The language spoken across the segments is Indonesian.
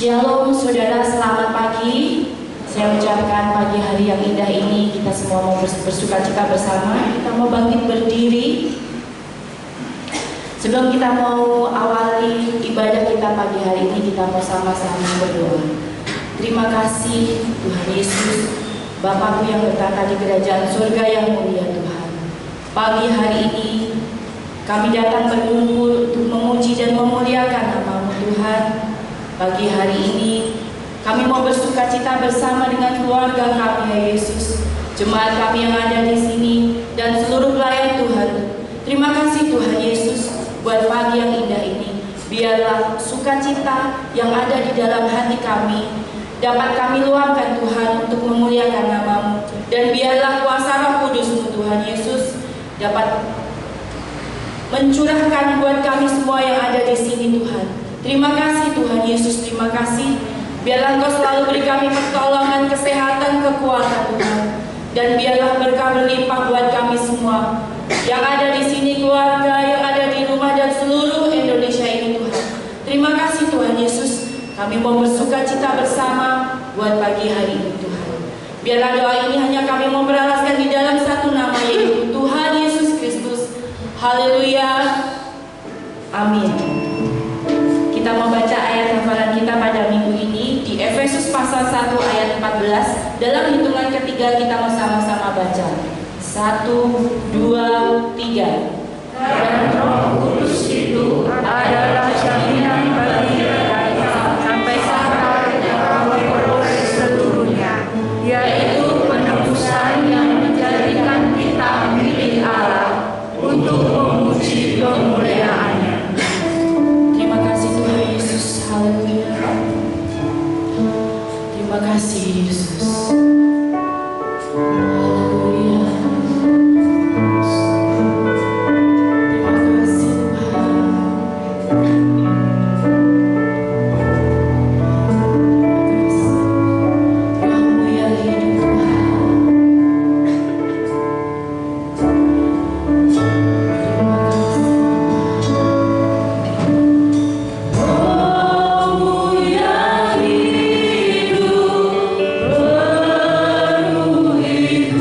Shalom saudara, selamat pagi. Saya ucapkan pagi hari yang indah ini kita semua mau bersukacita bersama. Kita mau bangkit berdiri. Sebelum kita mau awali ibadah kita pagi hari ini, kita mau sama-sama berdoa. Terima kasih Tuhan Yesus, Bapakku yang bertata di kerajaan surga yang mulia Tuhan. Pagi hari ini kami datang berkumpul untuk memuji dan memuliakan nama-Mu Tuhan. Pagi hari ini kami mau bersukacita bersama dengan keluarga kami ya Yesus, jemaat kami yang ada di sini dan seluruh pelayan Tuhan. Terima kasih Tuhan Yesus buat pagi yang indah ini. Biarlah sukacita yang ada di dalam hati kami dapat kami luangkan Tuhan untuk memuliakan nama-Mu, dan biarlah kuasa Roh Kudus-Mu Tuhan Yesus dapat mencurahkan buat kami semua yang ada di sini Tuhan. Terima kasih Tuhan Yesus, terima kasih. Biarlah Engkau selalu beri kami pertolongan, kesehatan, kekuatan Tuhan. Dan biarlah berkah berlimpah buat kami semua yang ada di sini, keluarga yang ada di rumah dan seluruh Indonesia ini Tuhan. Terima kasih Tuhan Yesus. Kami mau bersukacita bersama buat pagi hari ini Tuhan. Biarlah doa ini hanya kami mau beralaskan di dalam satu nama, yaitu Tuhan Yesus Kristus. Haleluya. Amin. Kita mau baca ayat hafalan kita pada minggu ini di Efesus pasal 1 ayat 14. Dalam hitungan ketiga kita mau sama-sama baca. 1, 2, 3. Dan Roh Kudus itu adalah jaminan bagi kita sampai sampai dalam memperoleh seluruhnya, yaitu penebusan yang menjadikan kita milik Allah untuk memuji kemuliaan-Nya. Haleluya. Terima kasih Yesus. Haleluya. Terima kasih Tuhan. Roh-Mu yang hidup Tuhan.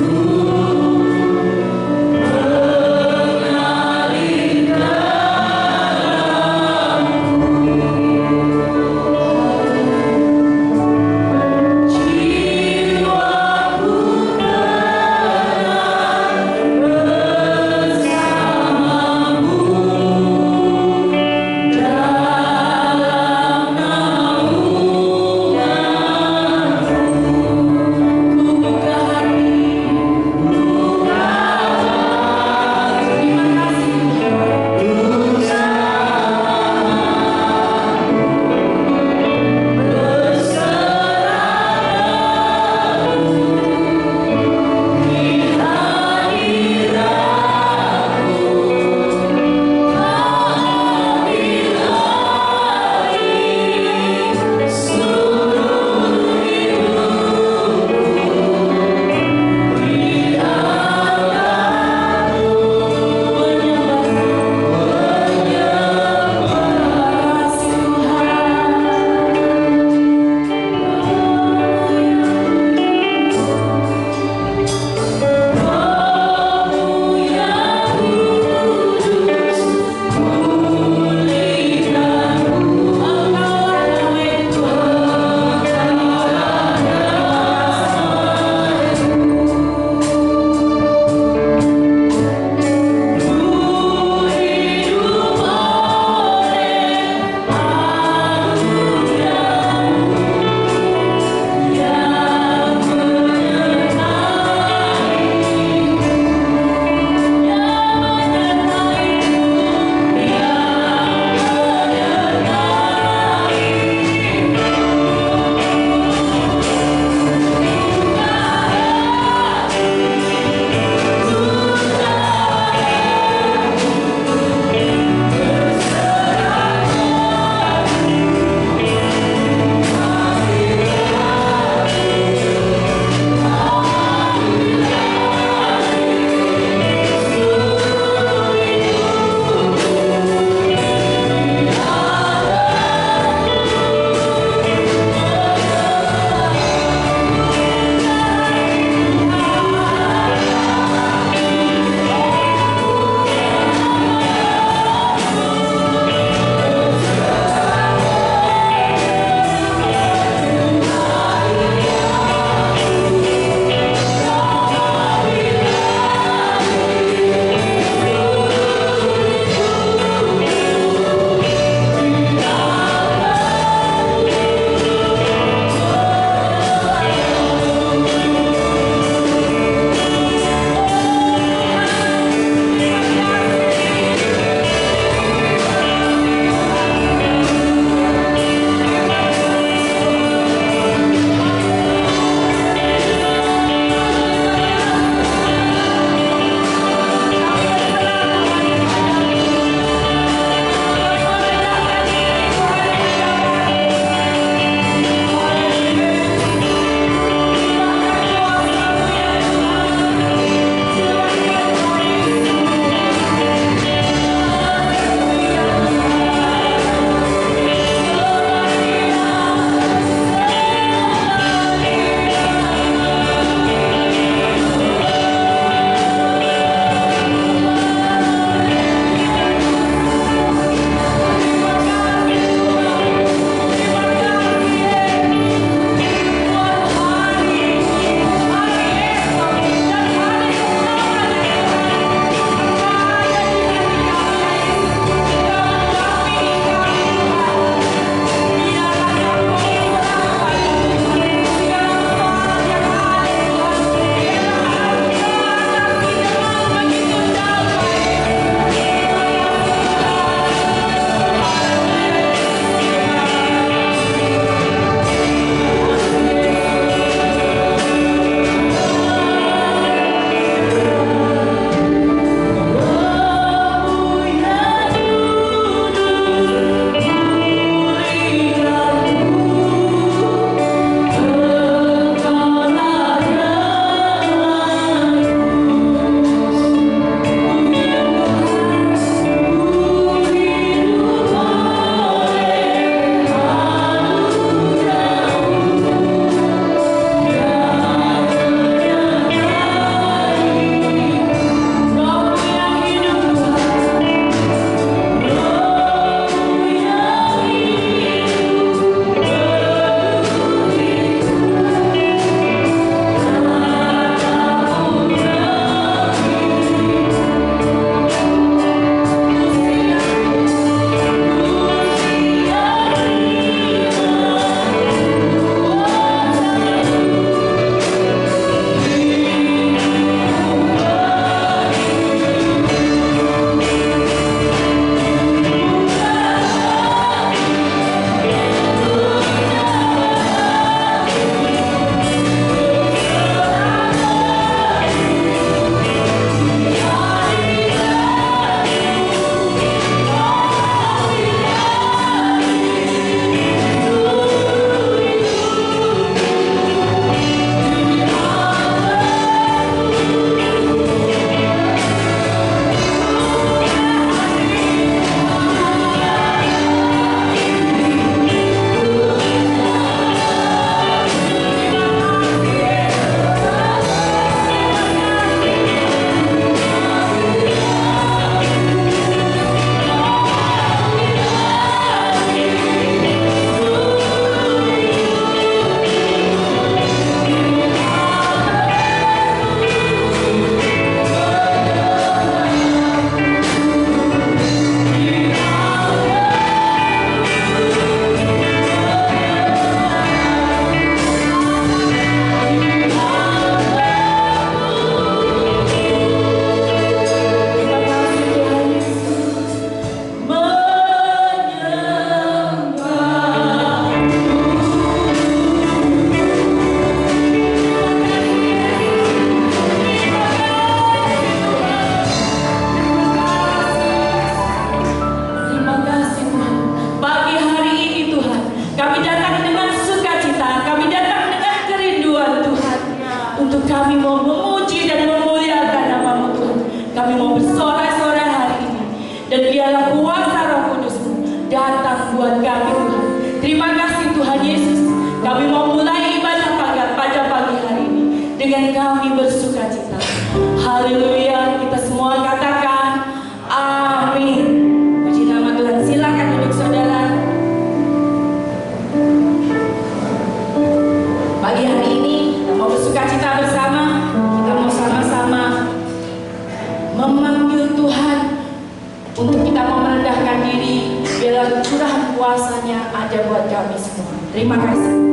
aja buat kami semua. Terima kasih. Terima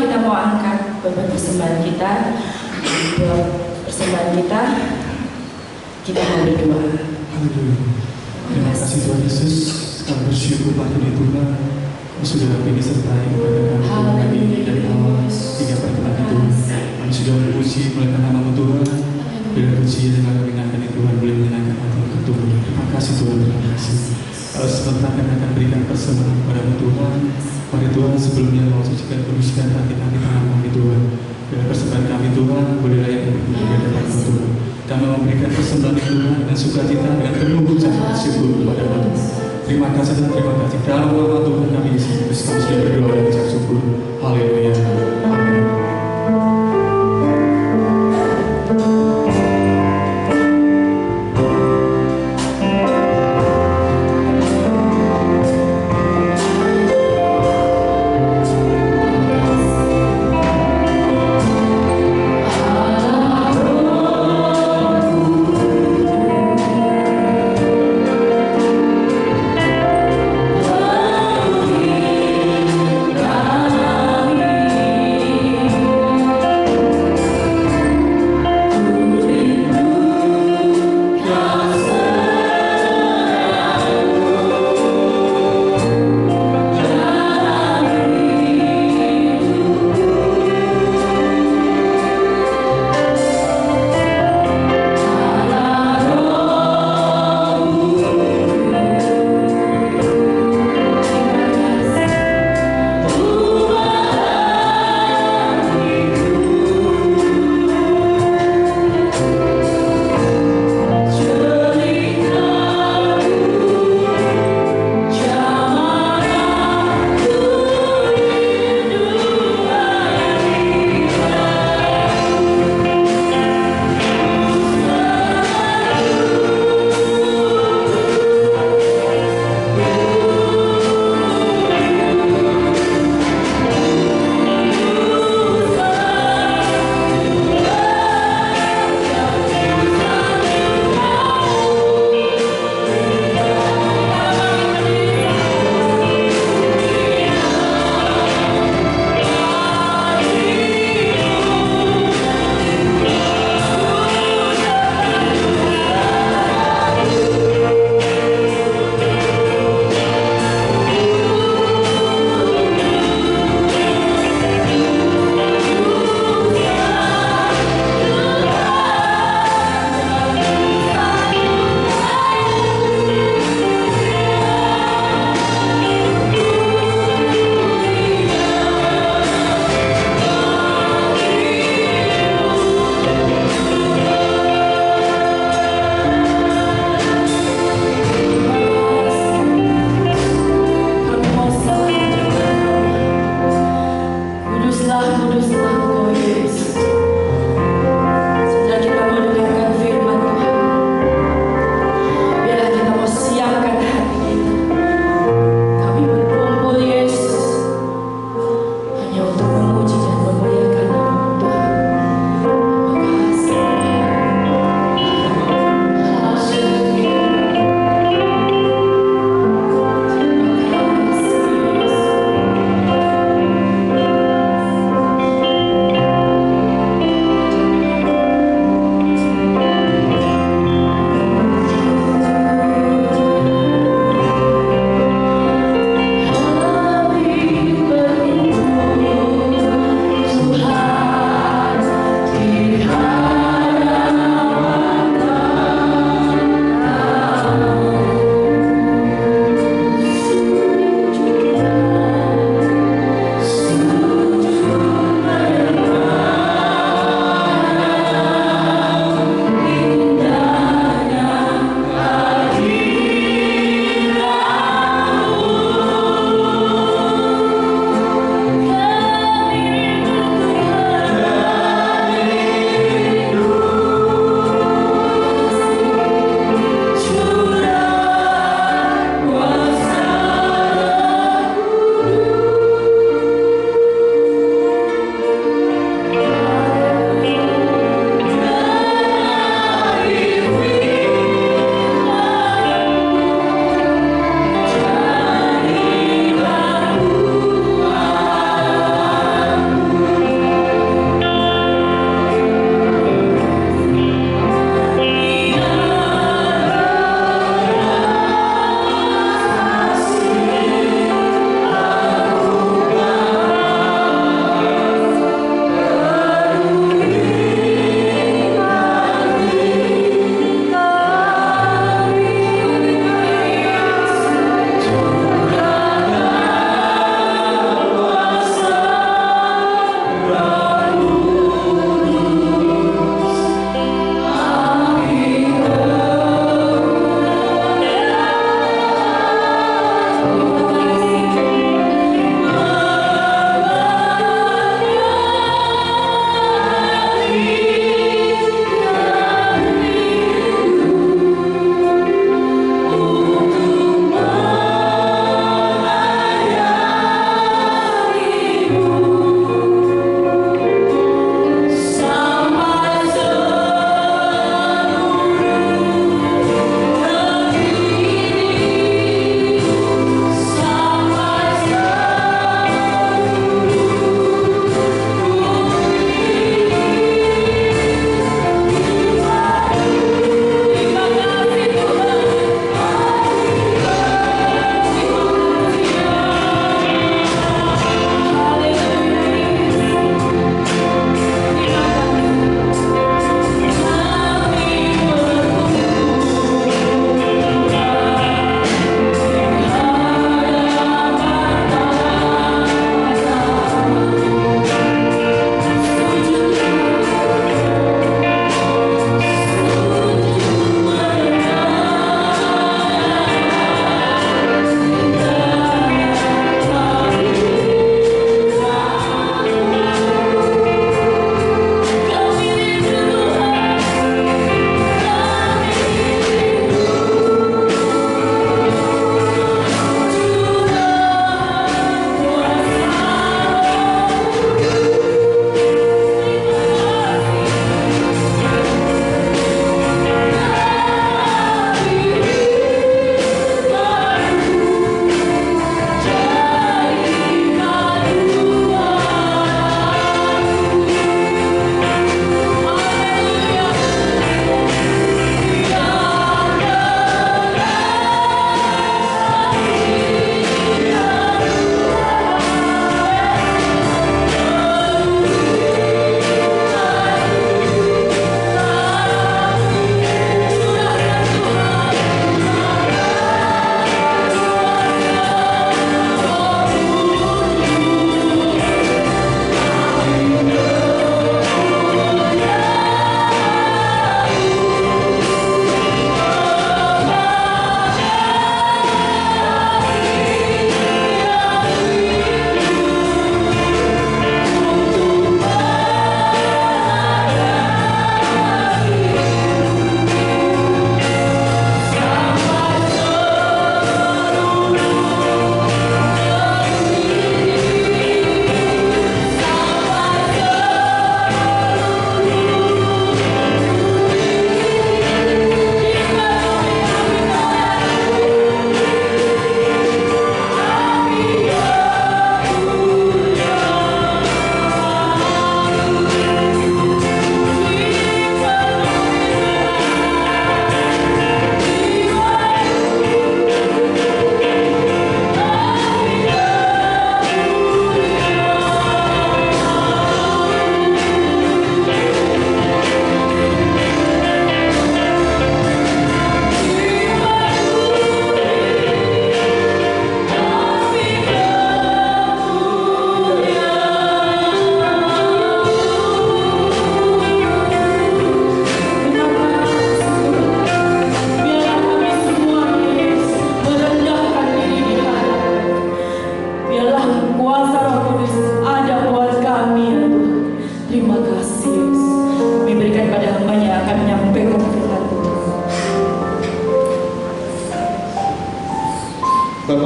kita mau angkat beban persembahan kita. Buat persembahan kita mau berdoa. Terima kasih Tuhan Yesus, kami bersyukur pada Tuhan Kau sudah disertai kepada kami hari ini dari awal hingga pertemuan itu. Kami sudah memuji melakukan nama Tuhan dengan puji dan menyenangkan Tuhan, boleh menyenangkan hati Tuhan. Terima kasih Tuhan, terima kasih. Sebentar kami akan berikan persembahan kepada Tuhan. Mari Tuhan sebelumnya mau sucikan kuduskan hati kami kami Tuhan. Dengan persembahan kami Tuhan, boleh layak di hadapan Tuhan. Kami memberikan persembahan Tuhan dan sukacita dengan penuh ucapan syukur kepada Tuhan. Terima kasih dan terima kasih. Dalam nama Tuhan kami Yesus, kami sudah berdoa dan ucap syukur. Haleluya. Amin.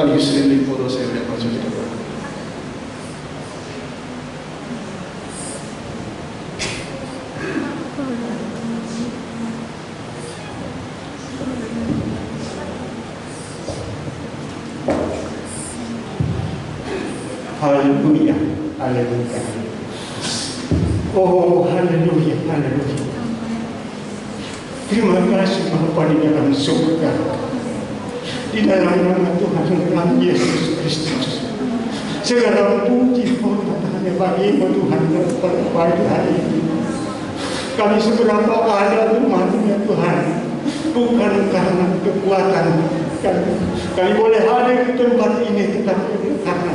Bapak Yusril Limporo, saya udah maju ke depan. Haleluya, haleluya. Oh, haleluya, haleluya. Terima kasih Bapa di dalam surga. Di dalam nama Tuhan kami Yesus Kristus. Segala puji hormat hanya bagi-Mu Tuhan pada pagi hari ini. Kami seberapa ada umat-Nya Tuhan, bukan karena kekuatan kami. Kami boleh hadir di tempat ini tetapi karena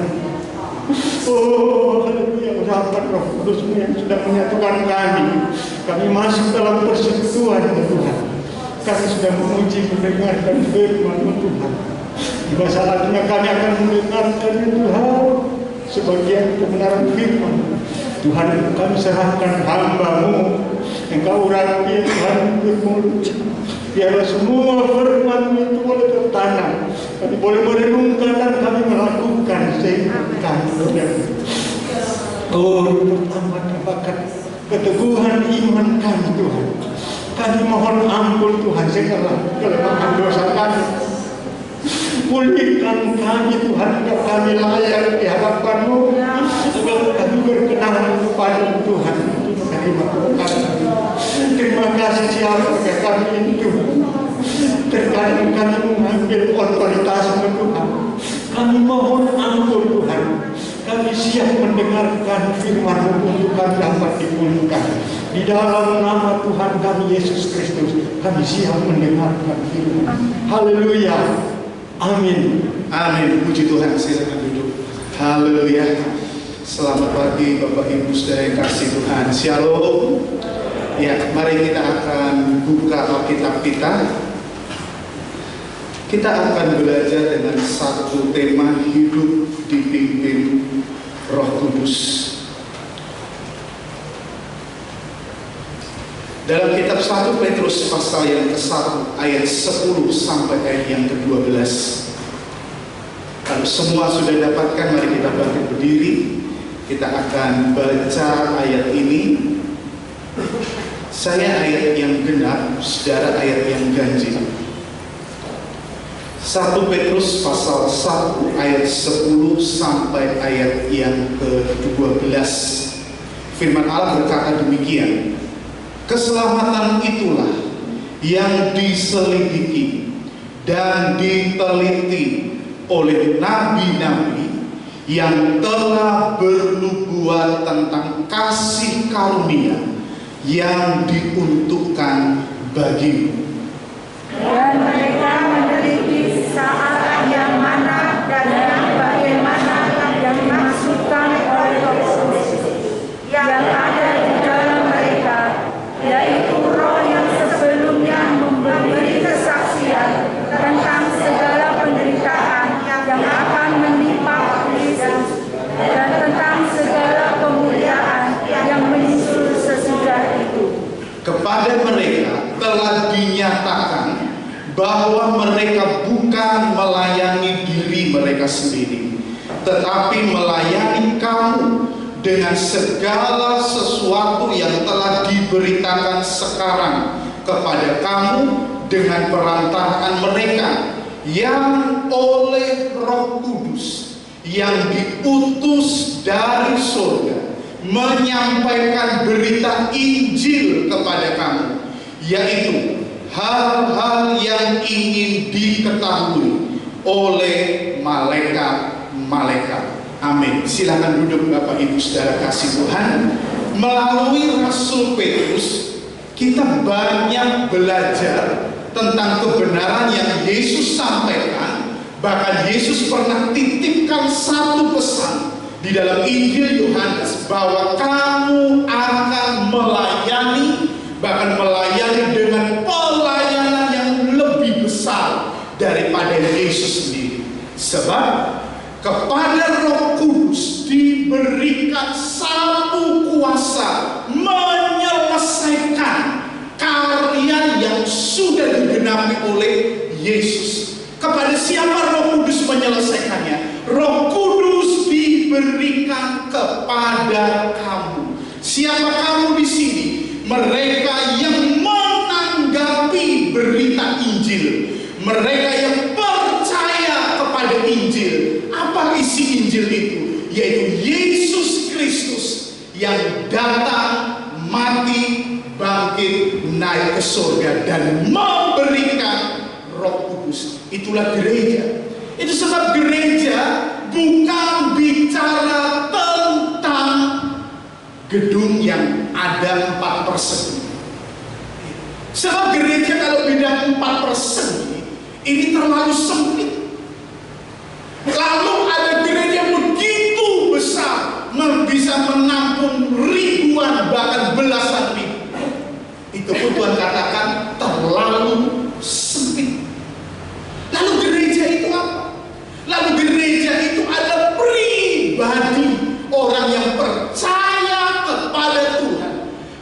oh, haleluya, urapan Roh Kudus-Mu yang sudah menyatukan kami. Kami masuk dalam persekutuan Tuhan. Kami sudah memuji, mendengarkan firman Tuhan. Tiba saatnya kami akan mendengarkan Tuhan sebagian kebenaran firman. Tuhan, kami serahkan hamba-Mu. Engkau urapi Tuhan bermulut. Biarlah semua firman itu boleh tertanam. Kami boleh merenungkan dan kami melakukan sehingga kami bertambah keteguhan iman kami Tuhan. Kami mohon ampun Tuhan segala kelemahan dosa kami. Pulihkan kami Tuhan agar kami layak di hadapan-Mu, agar kami berkenan kepada Tuhan untuk menerima berkat. Terima kasih siapa kami ini Tuhan. Terkadang kami mengambil otoritas-Mu Tuhan. Kami mohon ampun Tuhan. Kami siap mendengarkan firman-Mu untuk kami dapat dipulihkan. Di dalam nama Tuhan kami Yesus Kristus, kami siap mendengarkan firman. Haleluya. Amin. Amin. Puji Tuhan. Silakan duduk. Haleluya. Selamat pagi Bapak Ibu saudara yang kasih Tuhan. Shalom. Ya, mari kita akan buka Alkitab kita. Kita akan belajar dengan satu tema, hidup dipimpin Roh Kudus. Dalam kitab 1 Petrus pasal yang ke-1 ayat 10 sampai ayat yang ke-12. Kalau semua sudah dapatkan, mari kita bangkit berdiri. Kita akan baca ayat ini. Saya ayat yang genap, saudara ayat yang ganjil. 1 Petrus pasal 1 ayat 10 sampai ayat yang ke-12. Firman Allah berkata demikian. Keselamatan itulah yang diselidiki dan diteliti oleh nabi-nabi yang telah bernubuat tentang kasih karunia yang diuntukkan bagimu. Dan mereka meneliti saat yang mana dan yang bagaimana yang dimaksudkan oleh Roh Kudus yang ada di dalam mereka, yaitu Roh yang sebelumnya memberi kesaksian tentang segala penderitaan yang akan menimpa Kristus dan tentang segala kemuliaan yang menyusul sesudah itu. Kepada mereka telah dinyatakan bahwa mereka bukan melayani diri mereka sendiri, tetapi melayani kamu dengan segala sesuatu yang telah diberitakan sekarang kepada kamu dengan perantaraan mereka yang oleh Roh Kudus yang diutus dari surga menyampaikan berita Injil kepada kamu, yaitu hal-hal yang ingin diketahui oleh malaikat-malaikat. Amin. Silakan duduk Bapak Ibu saudara kasih Tuhan. Melalui Rasul Petrus, kita banyak belajar tentang kebenaran yang Yesus sampaikan. Bahkan Yesus pernah titipkan satu pesan di dalam Injil Yohanes, bahwa kamu akan melayani, bahkan melayani dengan pelayanan yang lebih besar daripada Yesus sendiri. Sebab kepada Roh Kudus diberikan satu kuasa menyelesaikan karya yang sudah digenapi oleh Yesus. Kepada siapa Roh Kudus menyelesaikan? kepada kamu. Siapa kamu di sini? Mereka yang menanggapi berita Injil, mereka yang percaya kepada Injil. Apa isi Injil itu? Yaitu Yesus Kristus yang datang, mati, bangkit, naik ke surga dan memberikan Roh Kudus. Itulah gereja. Itu sebab gereja bukan bicara tentang gedung yang ada 4 persegi. Sebab gereja kalau beda 4 persegi ini terlalu sempit. Lalu ada gereja begitu besar, bisa menampung ribuan bahkan belasan ribu. Itu pun Tuhan katakan terlalu sempit. Lalu gereja itu apa? Lalu gereja itu adalah pribadi orang yang percaya kepada Tuhan.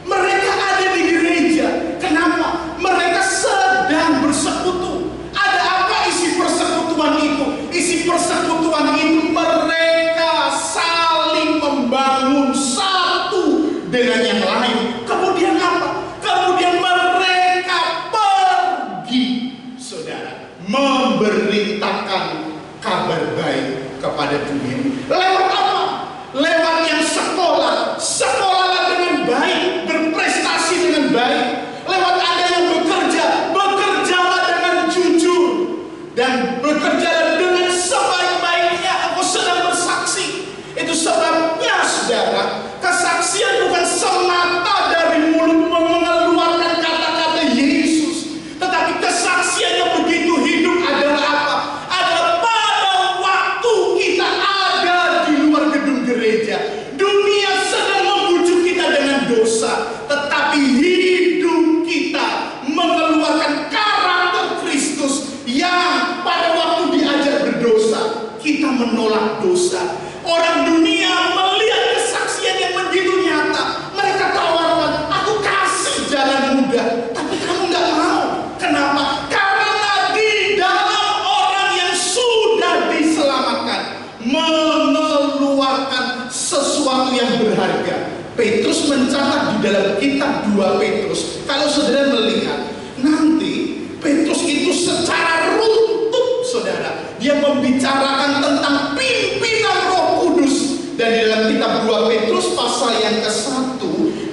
Mereka ada di gereja. Kenapa? Mereka sedang bersekutu. Ada apa isi persekutuan itu? Isi persekutuan itu mereka saling membangun satu dengan yang lain. Kemudian apa? Kemudian mereka pergi, saudara, memberitakan kabar baik kepada dunia. Lewat apa? Lewat yang sekolah. Sekolahlah dengan baik, berprestasi dengan baik. Lewat ada yang bekerja, bekerjalah dengan jujur dan bekerjalah dengan sebaik-baiknya. Aku sedang bersaksi. Itu sebabnya, saudara, kesaksian bukan semata dari mulut mengeluarkan kata-kata Yesus, tetapi kesaksian yang begitu hidup adalah apa? Adalah pada waktu kita ada di luar gedung gereja. Dunia sedang membujuk kita dengan dosa, tetapi hidup kita mengeluarkan karakter Kristus yang pada waktu diajar berdosa, kita menolak dosa. Orang dunia melihat kesaksian yang begitu nyata. Mereka tawarkan, aku kasih jalan mudah, tapi kamu nggak mau. Kenapa? Karena di dalam orang yang sudah diselamatkan mengeluarkan sesuatu yang berharga. Petrus mencatat di dalam kitab 2 Petrus. Kalau saudara melihat, nanti Petrus itu secara runtut, saudara, dia membicarakan tentang pimpinan Roh Kudus. Dan di dalam kitab 2 Petrus pasal yang ke-1,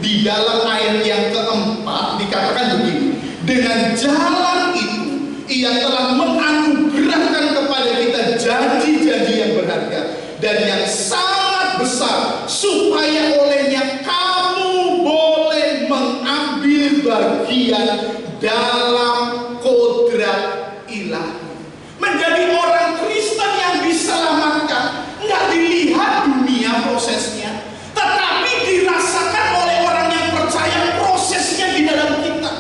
di dalam ayat yang ke-4 dikatakan begini, dengan jalan itu ia telah menganugerahkan kepada kita janji-janji yang berharga dan yang sangat besar, supaya olehnya kamu boleh mengambil bagian dalam kodrat ilahi. Menjadi orang Kristen yang diselamatkan nggak dilihat dunia prosesnya, tetapi dirasakan oleh orang yang percaya prosesnya di dalam kita.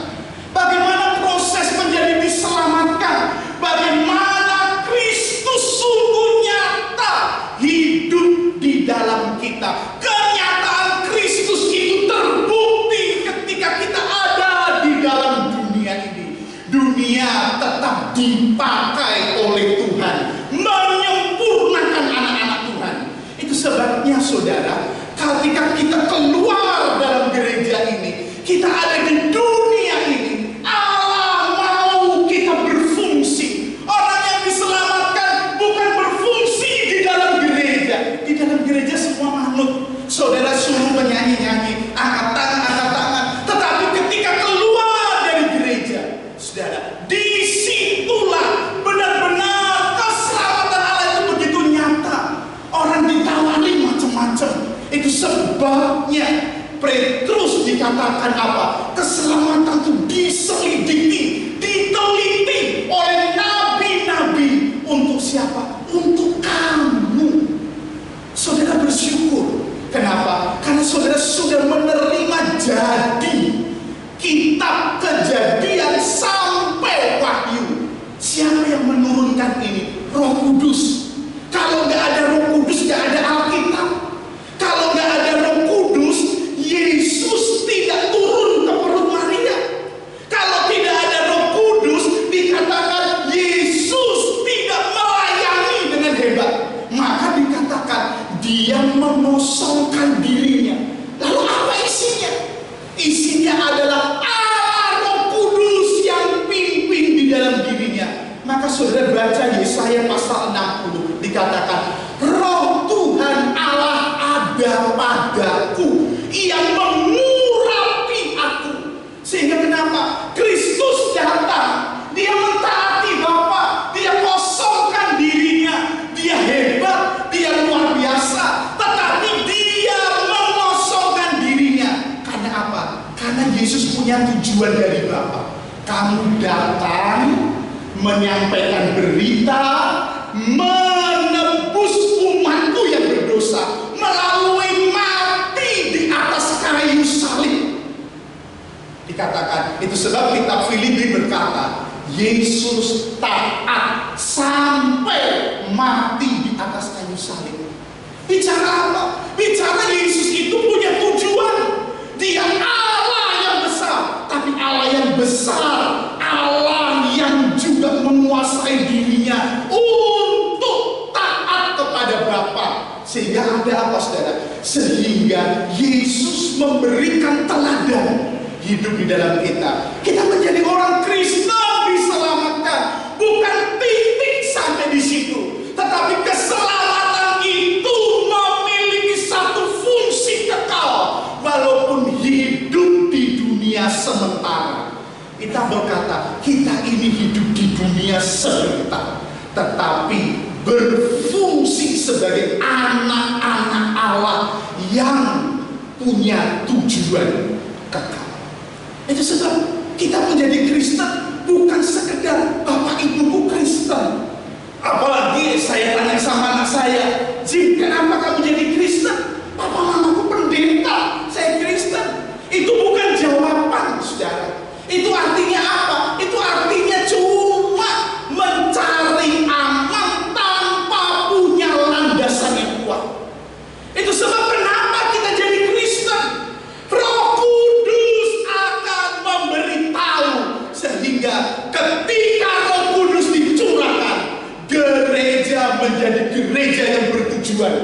Bagaimana proses menjadi diselamatkan? Bagaimana Kristus sungguh nyata hidup di dalam kita? Kenyataan Kristus itu terbukti ketika kita ada di dalam dunia ini. Dunia tetap dipakai oleh Tuhan, menyempurnakan anak-anak Tuhan. Itu sebabnya, saudara, ketika kita keluar dalam gereja ini, kita ada di dunia ini, Allah mau kita berfungsi. Orang yang diselamatkan bukan berfungsi di dalam gereja. Di dalam gereja semua manut. Saudara suruh menyanyi-nyanyi, angkat tangan. Tetapi ketika keluar dari gereja, saudara, disitulah benar-benar keselamatan Allah itu begitu nyata. Orang ditawari macam-macam. Itu sebabnya Petrus dikatakan apa? Keselamatan itu diselidiki, diteliti oleh nabi-nabi. Untuk siapa? Untuk kamu. Saudara bersyukur. Kenapa? Karena saudara sudah menerima jadi kitab Kejadian sampai Wahyu. Siapa yang menurunkan ini? Roh Kudus. Kalau nggak ada Roh Kudus, nggak ada Alkitab. Kalau nggak ada Roh Kudus, Yesus tidak turun ke perut Maria. Kalau tidak ada Roh Kudus, dikatakan Yesus tidak melayani Isinya adalah Allah Roh Kudus yang pimpin di dalam dirinya. Maka saudara baca Yesaya pasal 60, dikatakan, Roh Tuhan Allah ada padaku, Ia mengurapi aku. Sehingga kenapa? Kristus datang, Dia mentaati Bapa, Dia kosongkan dirinya, Dia hebat, Dia luar biasa, tetapi Dia mengosongkan dirinya. Karena apa? Karena Yesus punya tujuan dari Bapa. Kamu datang menyampaikan berita, menebus umatku yang berdosa melalui mati di atas kayu salib. Dikatakan, itu sebab kitab Filipi berkata, Yesus taat sampai mati di atas kayu salib. Bicara apa? Bicara Yesus itu punya tujuan. Dia Allah yang besar, tapi Allah yang besar, Allah yang juga menguasai dirinya untuk taat kepada Bapa. Sehingga ada apa, saudara? Sehingga Yesus memberikan teladan hidup di dalam kita. Kita menjadi orang Kristen diselamatkan, bukan titik sampai di situ, tetapi keselamatan itu memiliki satu fungsi kekal. Walaupun hidup di dunia sementara, kita berkata kita ini hidup di dunia sebentar, tetapi berfungsi sebagai anak-anak Allah yang punya tujuan kekal. Itu sebab kita menjadi Kristen bukan sekedar bapak ibuku Kristen. Apalagi saya tanya sama anak saya, Jim, kenapa kamu jadi Kristen? Papa mamaku pendeta, saya Kristen. Itu bukan jawaban, saudara. Itu artinya apa? Itu artinya cuma mencari aman tanpa punya landasan yang kuat. Itu sebab kenapa kita jadi Kristen. Roh Kudus akan memberitahu, sehingga ketika Roh Kudus dicurahkan, gereja menjadi gereja yang bertujuan.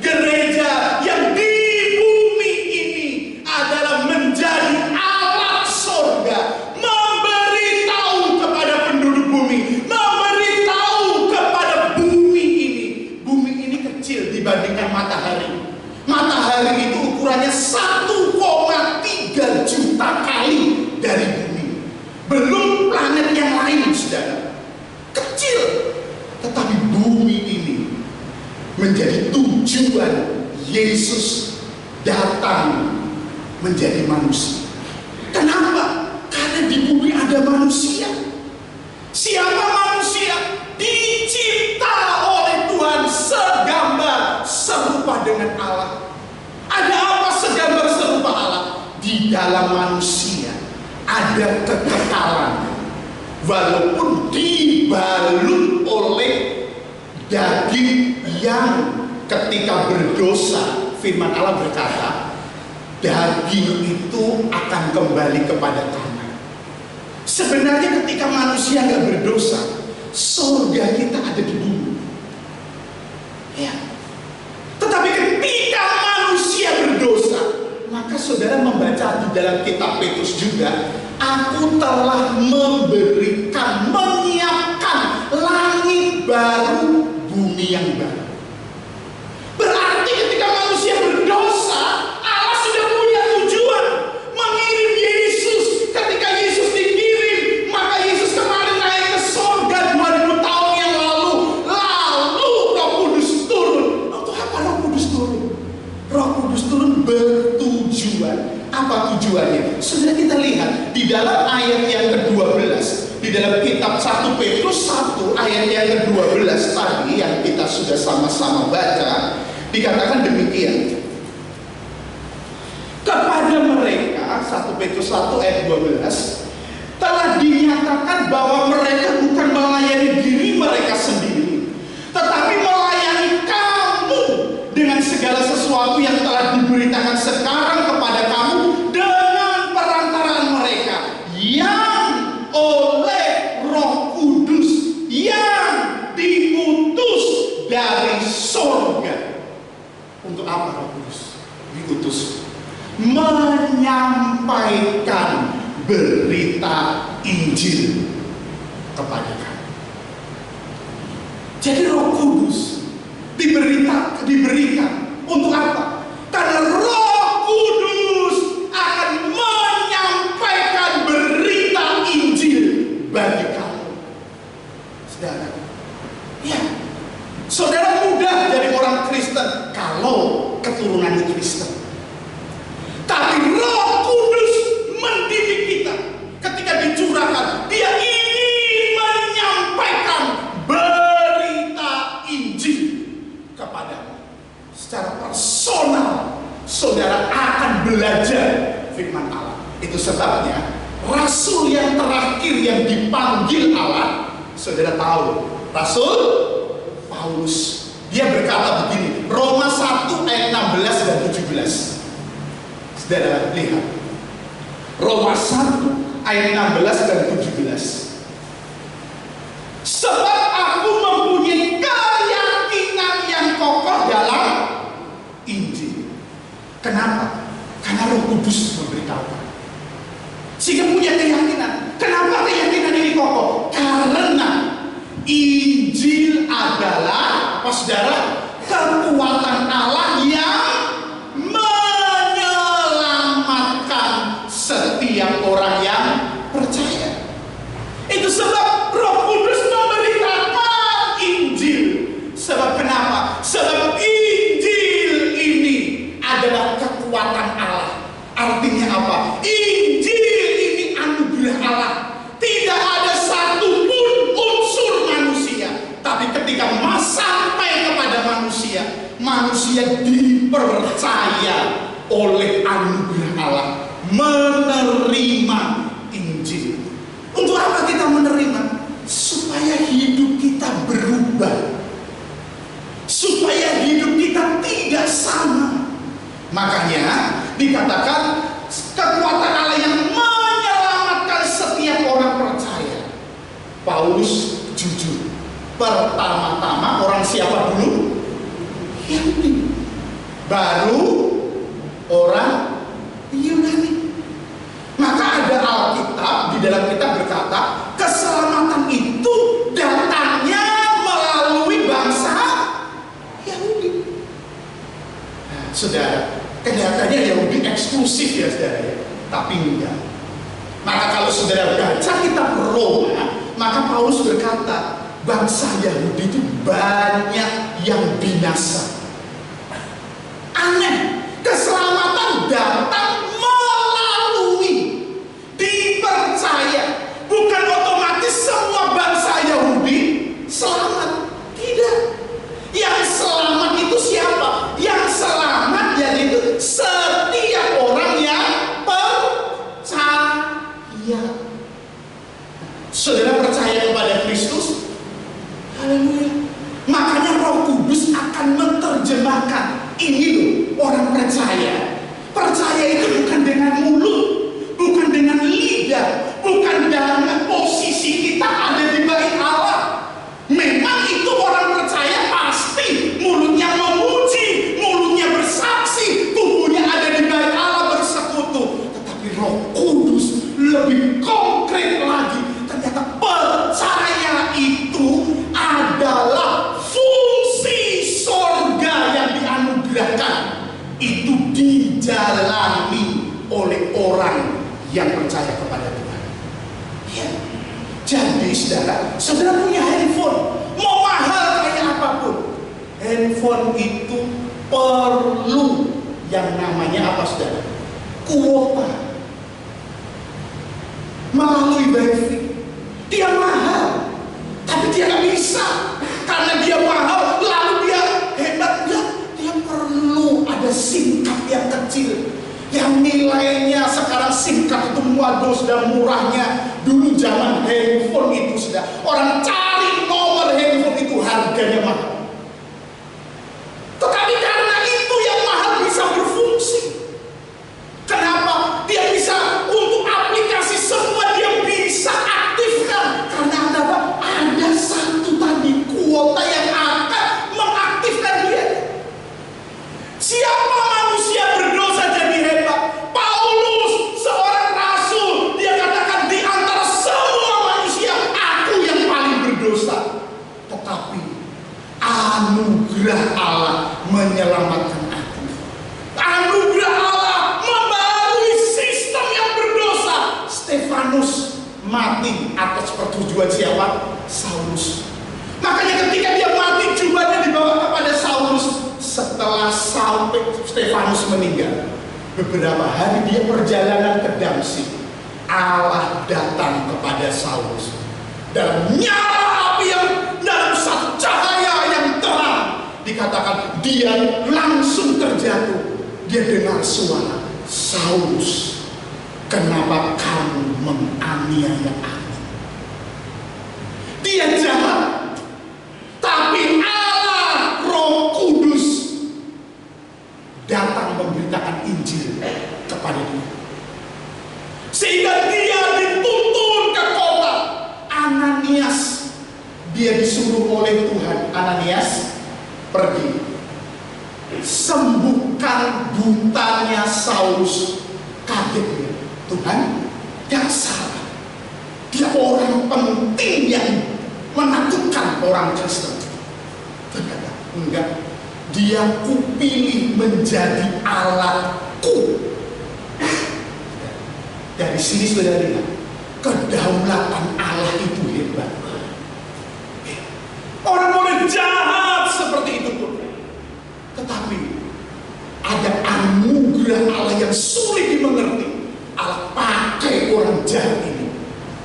Gereja yang di bumi ini adalah menjadi alat sorga, memberitahu kepada penduduk bumi, memberitahu kepada bumi ini. Bumi ini kecil dibandingkan matahari. Matahari itu ukurannya 1,3 juta kali dari bumi. Belum planet yang lain, saudara. Kecil. Tetapi bumi ini menjadi tujuan Yesus datang menjadi manusia. Kenapa? Karena di bumi ada manusia. Siapa manusia? Dicipta oleh Tuhan segambar serupa dengan Allah. Ada apa segambar serupa Allah? Di dalam manusia ada kekekalan, walaupun dibalut oleh daging yang ketika berdosa, firman Allah berkata, daging itu akan kembali kepada tanah. Sebenarnya ketika manusia nggak berdosa, surga kita ada di bumi. Ya. Tetapi ketika manusia berdosa, maka saudara membaca di dalam kitab Petrus juga, aku telah memberikan, menyiapkan langit baru, bumi yang baru. Berarti ketika manusia berdosa, Allah sudah punya tujuan mengirim Yesus. Ketika Yesus dikirim, maka Yesus kemarin naik ke surga 2000 tahun yang lalu. Lalu Roh Kudus turun. Untuk apa Roh Kudus turun? Roh Kudus turun bertujuan. Apa tujuannya? Sudah kita lihat di dalam ayat yang ke-12, di dalam kitab 1 Petrus 1 ayat yang ke-12 tadi yang kita sudah sama-sama baca, dikatakan demikian. Kepada mereka, 1 Petrus 1 ayat 12, telah dinyatakan bahwa mereka bukan melayani diri mereka sendiri, tetapi melayani kamu dengan segala sesuatu yang telah diberitakan sekarang kepada kamu dengan perantaraan mereka, yang oleh Roh Kudus yang diutus dari surga. Untuk apa Roh Kudus diutus? Menyampaikan berita Injil kepada kamu. Jadi Roh Kudus diberikan untuk apa? Karena Roh Kudus akan menyampaikan berita Injil bagi kamu. Saudara, ya, saudara mudah jadi orang Kristen kalau keturunannya Kristen. Tapi Roh Kudus mendidik kita ketika dicurahkan. Dia ingin menyampaikan berita Injil kepadamu. Secara personal, saudara akan belajar firman Allah. Itu sebabnya rasul yang terakhir yang dipanggil Allah, saudara tahu, Rasul Paulus. Dia berkata begini, Roma 1 ayat 16 dan 17. Saudara lihat, Roma 1 ayat 16 dan 17. Sebab aku mempunyai keyakinan yang kokoh dalam Injil. Kenapa? Karena Roh Kudus memberitahukan. Sehingga punya keyakinan. Kenapa keyakinan ini kokoh? Karena Injil adalah, apa saudara, kekuatan Allah yang menyelamatkan setiap orang yang percaya. Itu sebab Roh Kudus memberitakan Injil. Sebab kenapa? Sebab Injil ini adalah kekuatan Allah. Artinya apa? Injil ini anugerah Allah. Tidak ada satupun unsur manusia. Tapi ketika sampai kepada manusia, manusia dipercaya oleh anugerah Allah menerima Injil. Untuk apa kita menerima? Supaya hidup kita berubah, supaya hidup kita tidak sama. Makanya dikatakan kekuatan Allah yang menyelamatkan setiap orang percaya. Paulus jujur. Pertama-tama orang siapa dulu? Yahudi. Baru orang Yunani. Maka ada Alkitab, di dalam kitab berkata, keselamatan itu datangnya melalui bangsa Yahudi. Nah, saudara, kelihatannya Yahudi eksklusif ya saudara ya, tapi enggak. Maka kalau saudara baca kitab Roma, maka Paulus berkata, bangsa Yahudi itu banyak yang binasa. Aneh, keselamatan datang melalui dipercaya. Bukan otomatis semua bangsa Yahudi selamat. Tidak. Yang selamat itu siapa? Yang selamat yaitu setiap orang yang percaya. Saudara percaya kepada Kristus? Haleluya. Makanya Roh Kudus akan menerjemahkan. Ini loh orang percaya. Percaya itu bukan dengan mulut, bukan dengan lidah, bukan dengan posisi kita ada di bait Allah. Memang itu orang percaya pasti mulutnya memuji, mulutnya bersaksi, tubuhnya ada di bait Allah bersekutu. Tetapi Roh Kudus lebih konkret lagi. Ternyata percaya itu adalah fungsi sorga yang dianugerahkan. Itu dijalani oleh orang yang percaya kepada Tuhan. Ya. Jadi saudara punya handphone, mau mahal kayak apapun, handphone itu perlu yang namanya apa saudara? Kuota. Melalui wifi. Dia mahal, tapi dia nggak bisa. Karena dia mahal, lalu dia hebat, dia perlu ada SIM card yang kecil, yang nilainya sekarang SIM card itu waduh sudah murahnya. Dulu zaman handphone itu sudah orang cari nomor handphone itu harganya mahal. Tetapi karena itu yang mahal bisa berfungsi. Kenapa? Dia bisa untuk aplikasi semua dia bisa aktifkan. Karena ada satu tadi kuota yang akan mengaktifkan dia. Siapa manusia berdosa jadi hebat? Paulus, seorang rasul, dia katakan di antara pertujuan siapa? Saulus. Makanya ketika dia mati, jubahnya dibawa kepada Saulus. Setelah sampai Stefanus meninggal, beberapa hari dia perjalanan ke Damsyik, Allah datang kepada Saulus dalam nyala api yang dalam satu cahaya yang terang. Dikatakan dia langsung terjatuh. Dia dengar suara, Saulus, kenapa kamu menganiaya aku? Dia jahat, tapi Allah Roh Kudus datang memberitakan Injil kepada dia, sehingga dia dituntun ke kota. Ananias, dia disuruh oleh Tuhan, Ananias, pergi sembuhkan butanya Saulus. Kaget dia, Tuhan, yang salah, dia orang penting yang menakutkan orang Kristen. Ternyata enggak, dia kupilih menjadi alatku. Dari sini sudah lihat, kedaulatan Allah itu hebat. Orang boleh jahat seperti itu pun, tetapi ada anugerah Allah yang sulit dimengerti. Allah pakai orang jahat ini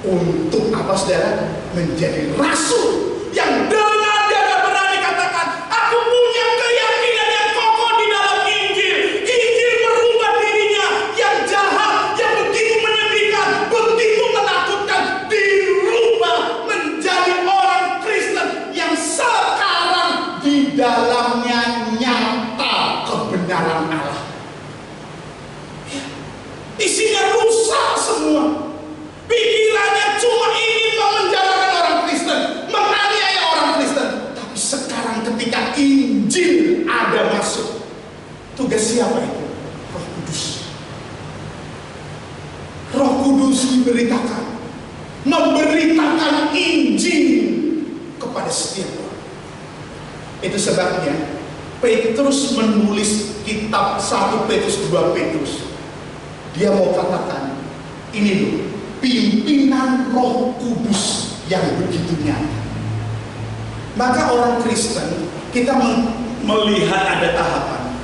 untuk apa, saudara? Menjadi rasul yang dengan dia berani katakan, aku punya keyakinan yang kokoh di dalam Injil. Injil merubah dirinya yang jahat, yang begitu menyedihkan, begitu menakutkan, dirubah menjadi orang Kristen yang sekarang di dalamnya nyata kebenaran Allah. Isinya rusak semua. Pikirannya cuma ingin memenjarakan orang Kristen, menganiaya orang Kristen. Tapi sekarang ketika Injil ada masuk, tugas siapa itu? Roh Kudus. Roh Kudus memberitakan Injil kepada setiap orang. Itu sebabnya Petrus menulis kitab 1 Petrus 2 Petrus. Dia mau katakan, ini loh, pimpinan Roh Kudus yang begitu nyata. Maka orang Kristen, kita melihat ada tahapan.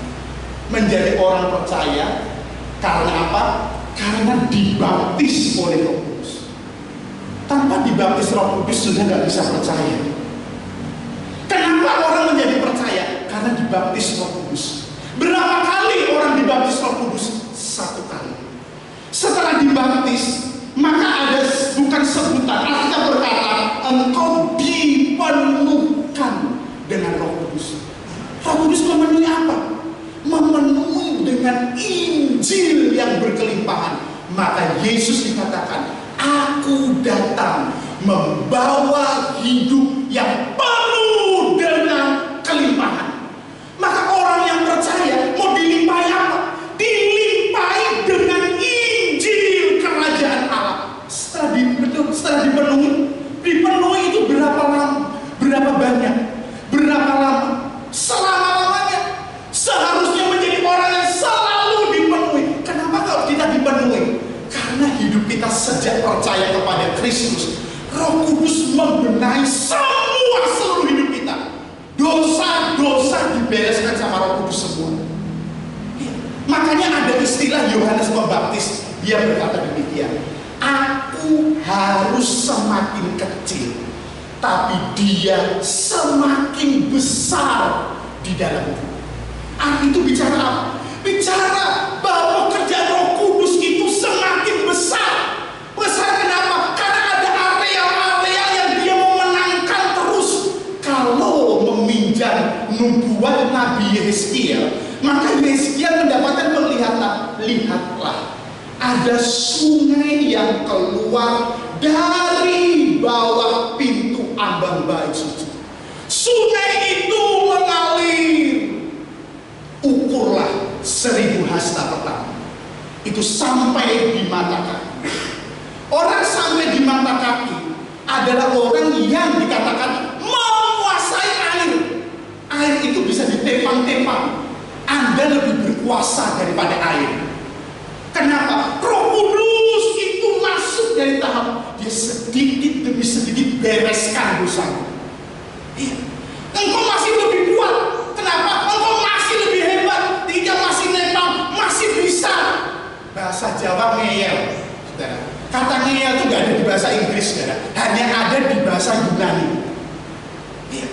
Menjadi orang percaya karena apa? Karena dibaptis oleh Roh Kudus. Tanpa dibaptis Roh Kudus sudah nggak bisa percaya. Kenapa orang menjadi percaya? Karena dibaptis Roh Kudus. Berapa kali orang dibaptis Roh Kudus? 1 kali. Setelah dibaptis, maka ada bukan sebutan, Alkitab berkata engkau dipenuhkan dengan Roh Kudus. Roh Kudus memenuhi apa? Memenuhi dengan Injil yang berkelimpahan. Maka Yesus dikatakan, aku datang membawa hidup yang penuh dengan kelimpahan. Maka orang yang percaya mau dilimpahi apa? Dilimpahi dengan Injil kerajaan Allah. Setelah dipenuhi itu berapa lama? Berapa banyak? Berapa lama? Selama-lamanya. Seharusnya menjadi orang yang selalu dipenuhi. Kenapa kalau kita dipenuhi? Karena hidup kita sejak percaya kepada Kristus, Roh Kudus membenahi semua seluruh hidup kita. Dosa-dosa dibereskan sama Roh Kudus semua. Makanya ada istilah Yohanes Pembaptis. Dia berkata demikian, aku harus semakin kecil, tapi dia semakin besar di dalamku. Arti itu bicara apa? Bicara bahwa pekerjaan Roh Kudus itu semakin besar. Besar kenapa? Karena ada area-area yang dia memenangkan terus. Kalau meminjam nubuat Nabi Yeskiel, maka Yeskiel mendapatkan penglihatan. Lihatlah, ada sungai yang keluar dari bawah pintu ambang bait suci. Sungai itu mengalir. Ukurlah 1000 hasta pertama. Itu sampai di mata kaki. Orang sampai di mata kaki adalah orang yang dikatakan menguasai air. Air itu bisa ditepang-tepang. Anda lebih berkuasa daripada air. Kenapa? Roh Kudus itu masuk dari tahap dia sedikit demi sedikit kata ngeyel, saudara. Kata ngeyel itu nggak ada di bahasa Inggris, saudara. Hanya ada di bahasa Yunani. Iya.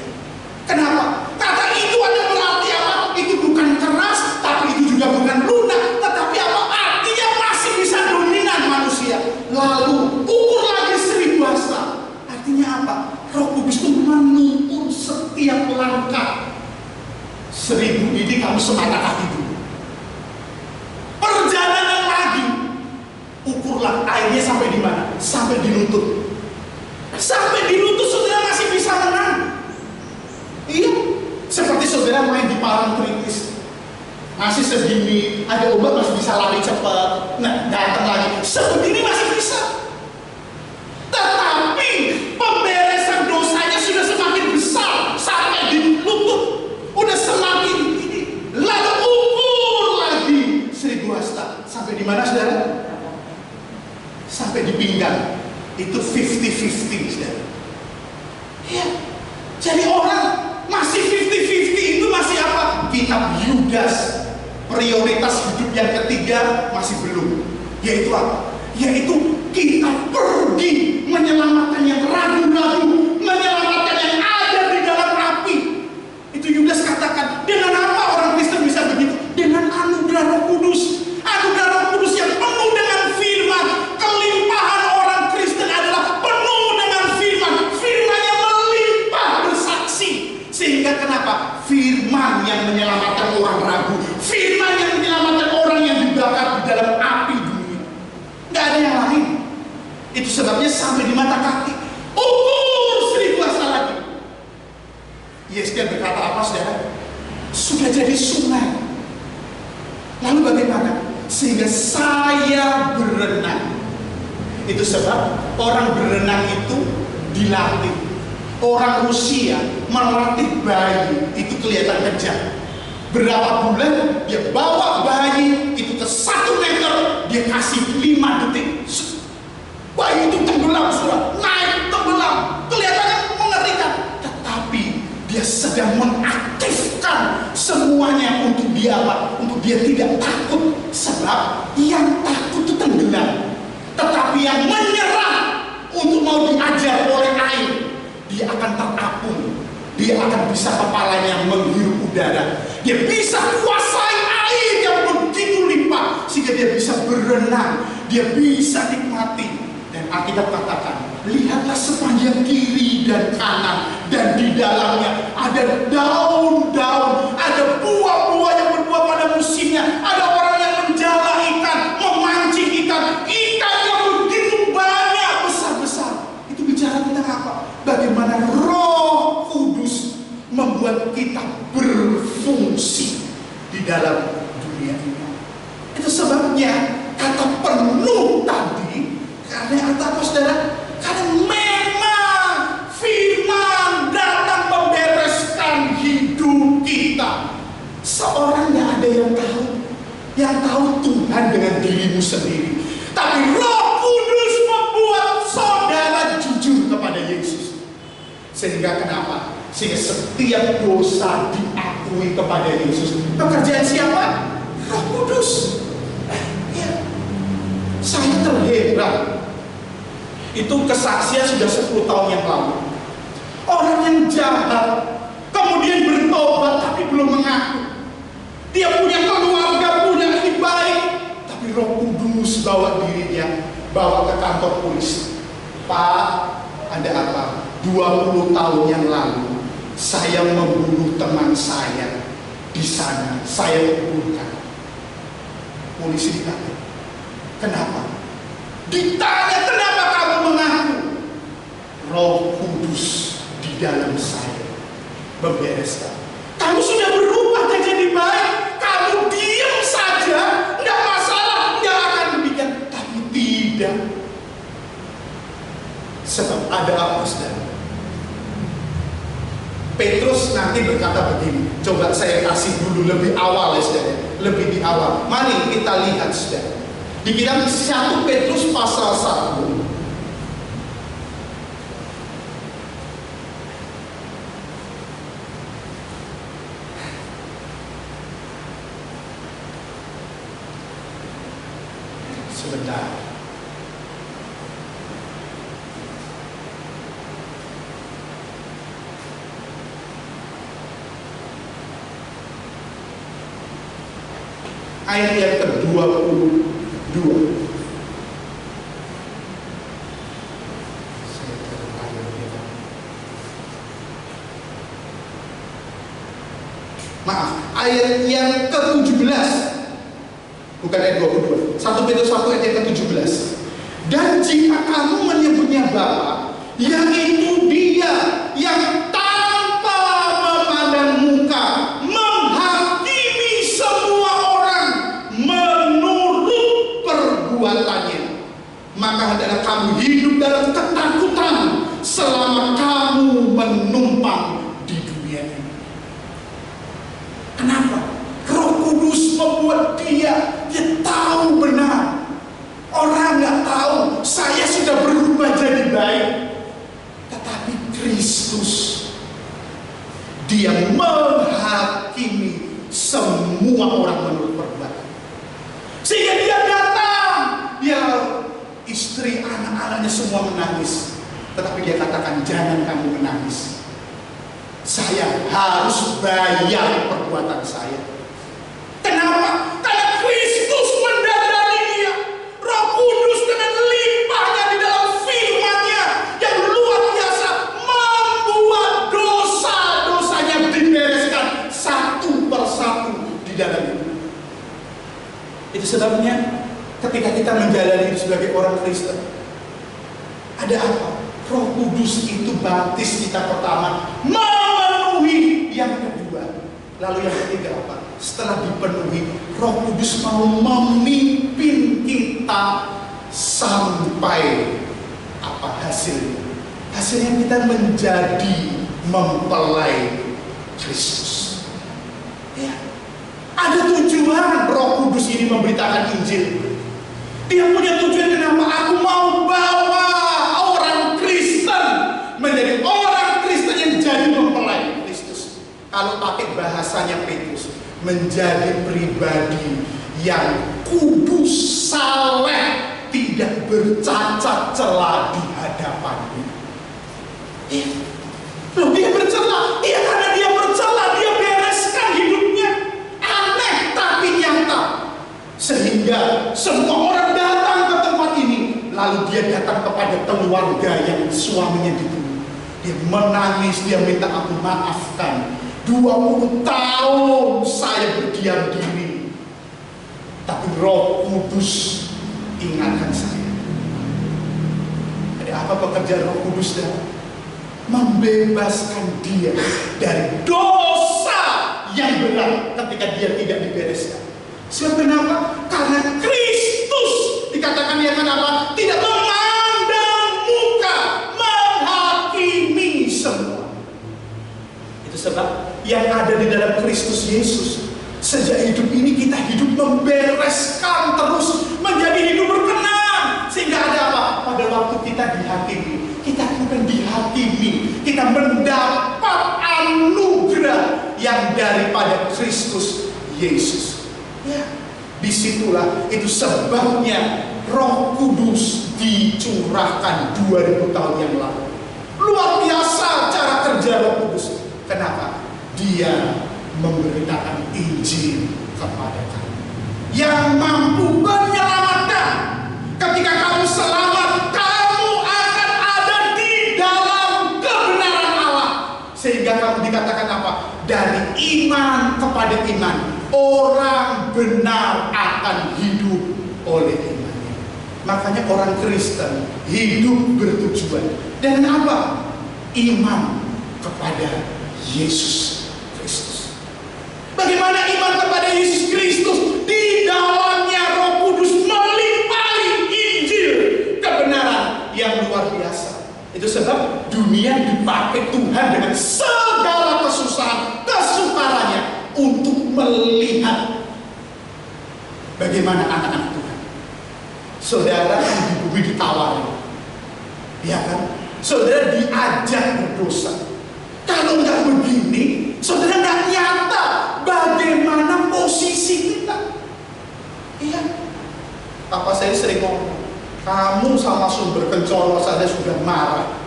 Kenapa? Kata itu ada berarti apa? Itu bukan keras, tapi itu juga bukan lunak. Tetapi apa? Artinya masih bisa dominan manusia. Lalu ukur lagi 1000 hasta. Artinya apa? Roh Kudus itu menuntun setiap langkah. 1000 ini kamu semata kaki dulu. Perjalanan lagi, ukurlah airnya sampai di mana? Sampai di lutut. Sampai di lutut saudara masih bisa menang. Iya, seperti saudara main di Parangtritis. Masih segini, ada ombak masih bisa lari cepat. Nah, datang lagi. Sebegini masih bisa. Tetapi pemberesan dosanya sudah semakin besar sampai di lutut. Udah semakin ini. Lalu ukur lagi 1000 hasta. Sampai di mana saudara? Sampai di pinggang. Itu 50-50 saudara. Ya. Jadi orang masih 50-50 itu masih apa? Kitab Yudas. Prioritas hidup yang ketiga masih belum. Yaitu apa? Yaitu kita pergi menyelamatkan yang ragu-ragu, menyelamatkan yang ada di dalam api. Itu Yudas katakan. Dengan apa orang Kristen bisa begitu? Dengan anugerah Roh Kudus. Anugerah Roh Kudus yang penuh dengan firman. Kelimpahan orang Kristen adalah penuh dengan firman. Firman yang melimpah bersaksi. Sehingga kenapa? Firman yang menyelamatkan orang ragu. Firman yang menyelamatkan orang yang dibakar di dalam api dunia. Gak ada yang lain. Itu sebabnya sampai di mata kaki. Ukur 1000 hasta lagi. Yesaya berkata apa saudara? Sudah jadi sungai. Lalu bagaimana? Sehingga saya berenang. Itu sebab orang berenang itu dilatih. Orang Rusia melatih bayi itu kelihatan kejam. Berapa bulan dia bawa bayi itu ke 1 meter, dia kasih 5 detik. Bayi itu tenggelam, saudara. Naik tenggelam, kelihatannya mengerikan. Tetapi dia sedang mengaktifkan semuanya untuk dia apa? Untuk dia tidak takut. Sebab yang takut itu tenggelam. Tetapi yang menyerah untuk mau diajar oleh air, dia akan terapung. Dia akan bisa kepalanya menghirup udara. Dia bisa kuasai air yang begitu limpah sehingga dia bisa berenang. Dia bisa nikmati. Dan Alkitab katakan, lihatlah sepanjang kiri dan kanan, dan di dalamnya ada daun-daun, ada buah-buah yang berbuah pada musimnya, ada orang yang menjala ikan, memancing ikan, ikan yang begitu banyak, besar-besar. Itu bicara tentang apa? Bagaimana Roh Kudus membuat kita berfungsi di dalam dunia ini. Itu sebabnya kata penuh tadi. Karena apa saudara? Karena memang firman datang membereskan hidup kita. Seorang yang ada yang tahu Tuhan dengan dirimu sendiri. Tapi Roh Kudus membuat saudara jujur kepada Yesus. Sehingga kenapa? Sehingga setiap dosa diakui kepada Yesus. Pekerjaan siapa? Roh Kudus. Ya. Saya terhebat. Itu kesaksian sudah 10 tahun yang lalu. Orang yang jahat kemudian bertobat tapi belum mengaku. Dia punya keluarga, punya ini baik, tapi Roh Kudus bawa dirinya, bawa ke kantor polisi. Pak, ada apa? 20 tahun yang lalu saya membunuh teman saya di sana. Saya kuburkan. Polisi ditanya, kenapa? Ditanya, kenapa kamu mengaku? Roh Kudus di dalam saya membereskan. Kamu sudah berubah dan jadi baik. Kamu diam saja, tidak masalah, tidak akan demikian. Tapi tidak. Sebab ada apa, saudara? Petrus nanti berkata begini. Coba saya kasih dulu lebih awal ya, saudara. Lebih di awal. Mari kita lihat, saudara. Di kitab 1 Petrus pasal 1. Sebentar. benar. Ayat yang ke-22. Maaf, ayat yang ke-17. Bukan ayat 22. 1 Petrus 1 ayat yang ke-17. Dan jika kamu menyebutnya Bapa, yaitu Dia yang tanpa memandang muka menghakimi semua orang menurut perbuatannya, maka hendaklah kamu hidup dalam ketakutan selama kamu menumpang di dunia ini. Kenapa? Roh Kudus membuat dia tahu benar. Orang nggak tahu, saya sudah berubah jadi baik. Tetapi Kristus, Dia menghakimi semua orang menurut perbuatan. Sehingga Dia datang, ya istri, anak-anaknya semua menangis. Tetapi Dia katakan, jangan kamu menangis. Saya harus bayar perbuatan saya. Kenapa? Karena Kristus mendandani dia. Roh Kudus dengan limpahnya di dalam firman-Nya yang luar biasa membuat dosa-dosanya dibereskan satu persatu di dalam itu. Itu sebabnya ketika kita menjalani itu sebagai orang Kristen, ada apa? Roh Kudus itu baptis kita pertama, memenuhi yang kedua. Lalu yang ketiga apa? Setelah dipenuhi, Roh Kudus mau memimpin kita sampai apa hasilnya? Hasilnya kita menjadi mempelai Kristus. Ya. Ada tujuan Roh Kudus ini memberitakan Injil. Dia punya tujuan, kenapa aku mau bawa orang Kristen menjadi orang Kristen yang jadi mempelai Kristus. Kalau pakai bahasanya Petrus, menjadi pribadi yang kudus, saleh, tidak bercacat celah di hadapannya. Loh, dia bercela, iya karena dia bercela, dia bereskan hidupnya. Aneh tapi nyata. Sehingga semua orang datang ke tempat ini, lalu dia datang kepada keluarga yang suaminya dibunuh. Dia menangis, dia minta aku maafkan. 20 tahun saya berdiam diri, tapi Roh Kudus ingatkan saya. Ada apa pekerjaan Roh Kudus dan membebaskan dia dari dosa yang berat ketika dia tidak dibereskan. Sebab kenapa? Karena Kristus dikatakan dia kenapa? Tidak memandang muka, menghakimi semua. Itu sebab yang ada di dalam Kristus Yesus, sejak hidup ini kita hidup membereskan terus, menjadi hidup berkenan. Sehingga ada apa? Pada waktu kita dihakimi, kita bukan dihakimi, kita mendapat anugerah yang daripada Kristus Yesus. Ya, disitulah itu sebabnya Roh Kudus dicurahkan 2000 tahun yang lalu. Luar biasa cara kerja Roh Kudus. Kenapa? Dia memberitakan Injil kepada kamu yang mampu menyelamatkan. Ketika kamu selamat, kamu akan ada di dalam kebenaran Allah. Sehingga kamu dikatakan apa? Dari iman kepada iman, orang benar akan hidup oleh imannya. Makanya orang Kristen hidup bertujuan. Dan apa? Iman kepada Yesus Kristus. Bagaimana iman kepada Yesus Kristus? Di dalamnya Roh Kudus melimpahi Injil kebenaran yang luar biasa. Itu sebab dunia dipakai Tuhan dengan segala kesusahan, kesukarannya untuk melihat bagaimana anak-anak Tuhan. Saudara yang di bumi ditawari, ya kan? Saudara diajak berdosa. Kalau nggak begini, saudara nggak nyata bagaimana posisi kita. Iya. Papa saya sering ngomong, kamu sama sumber kencoro saja sudah marah.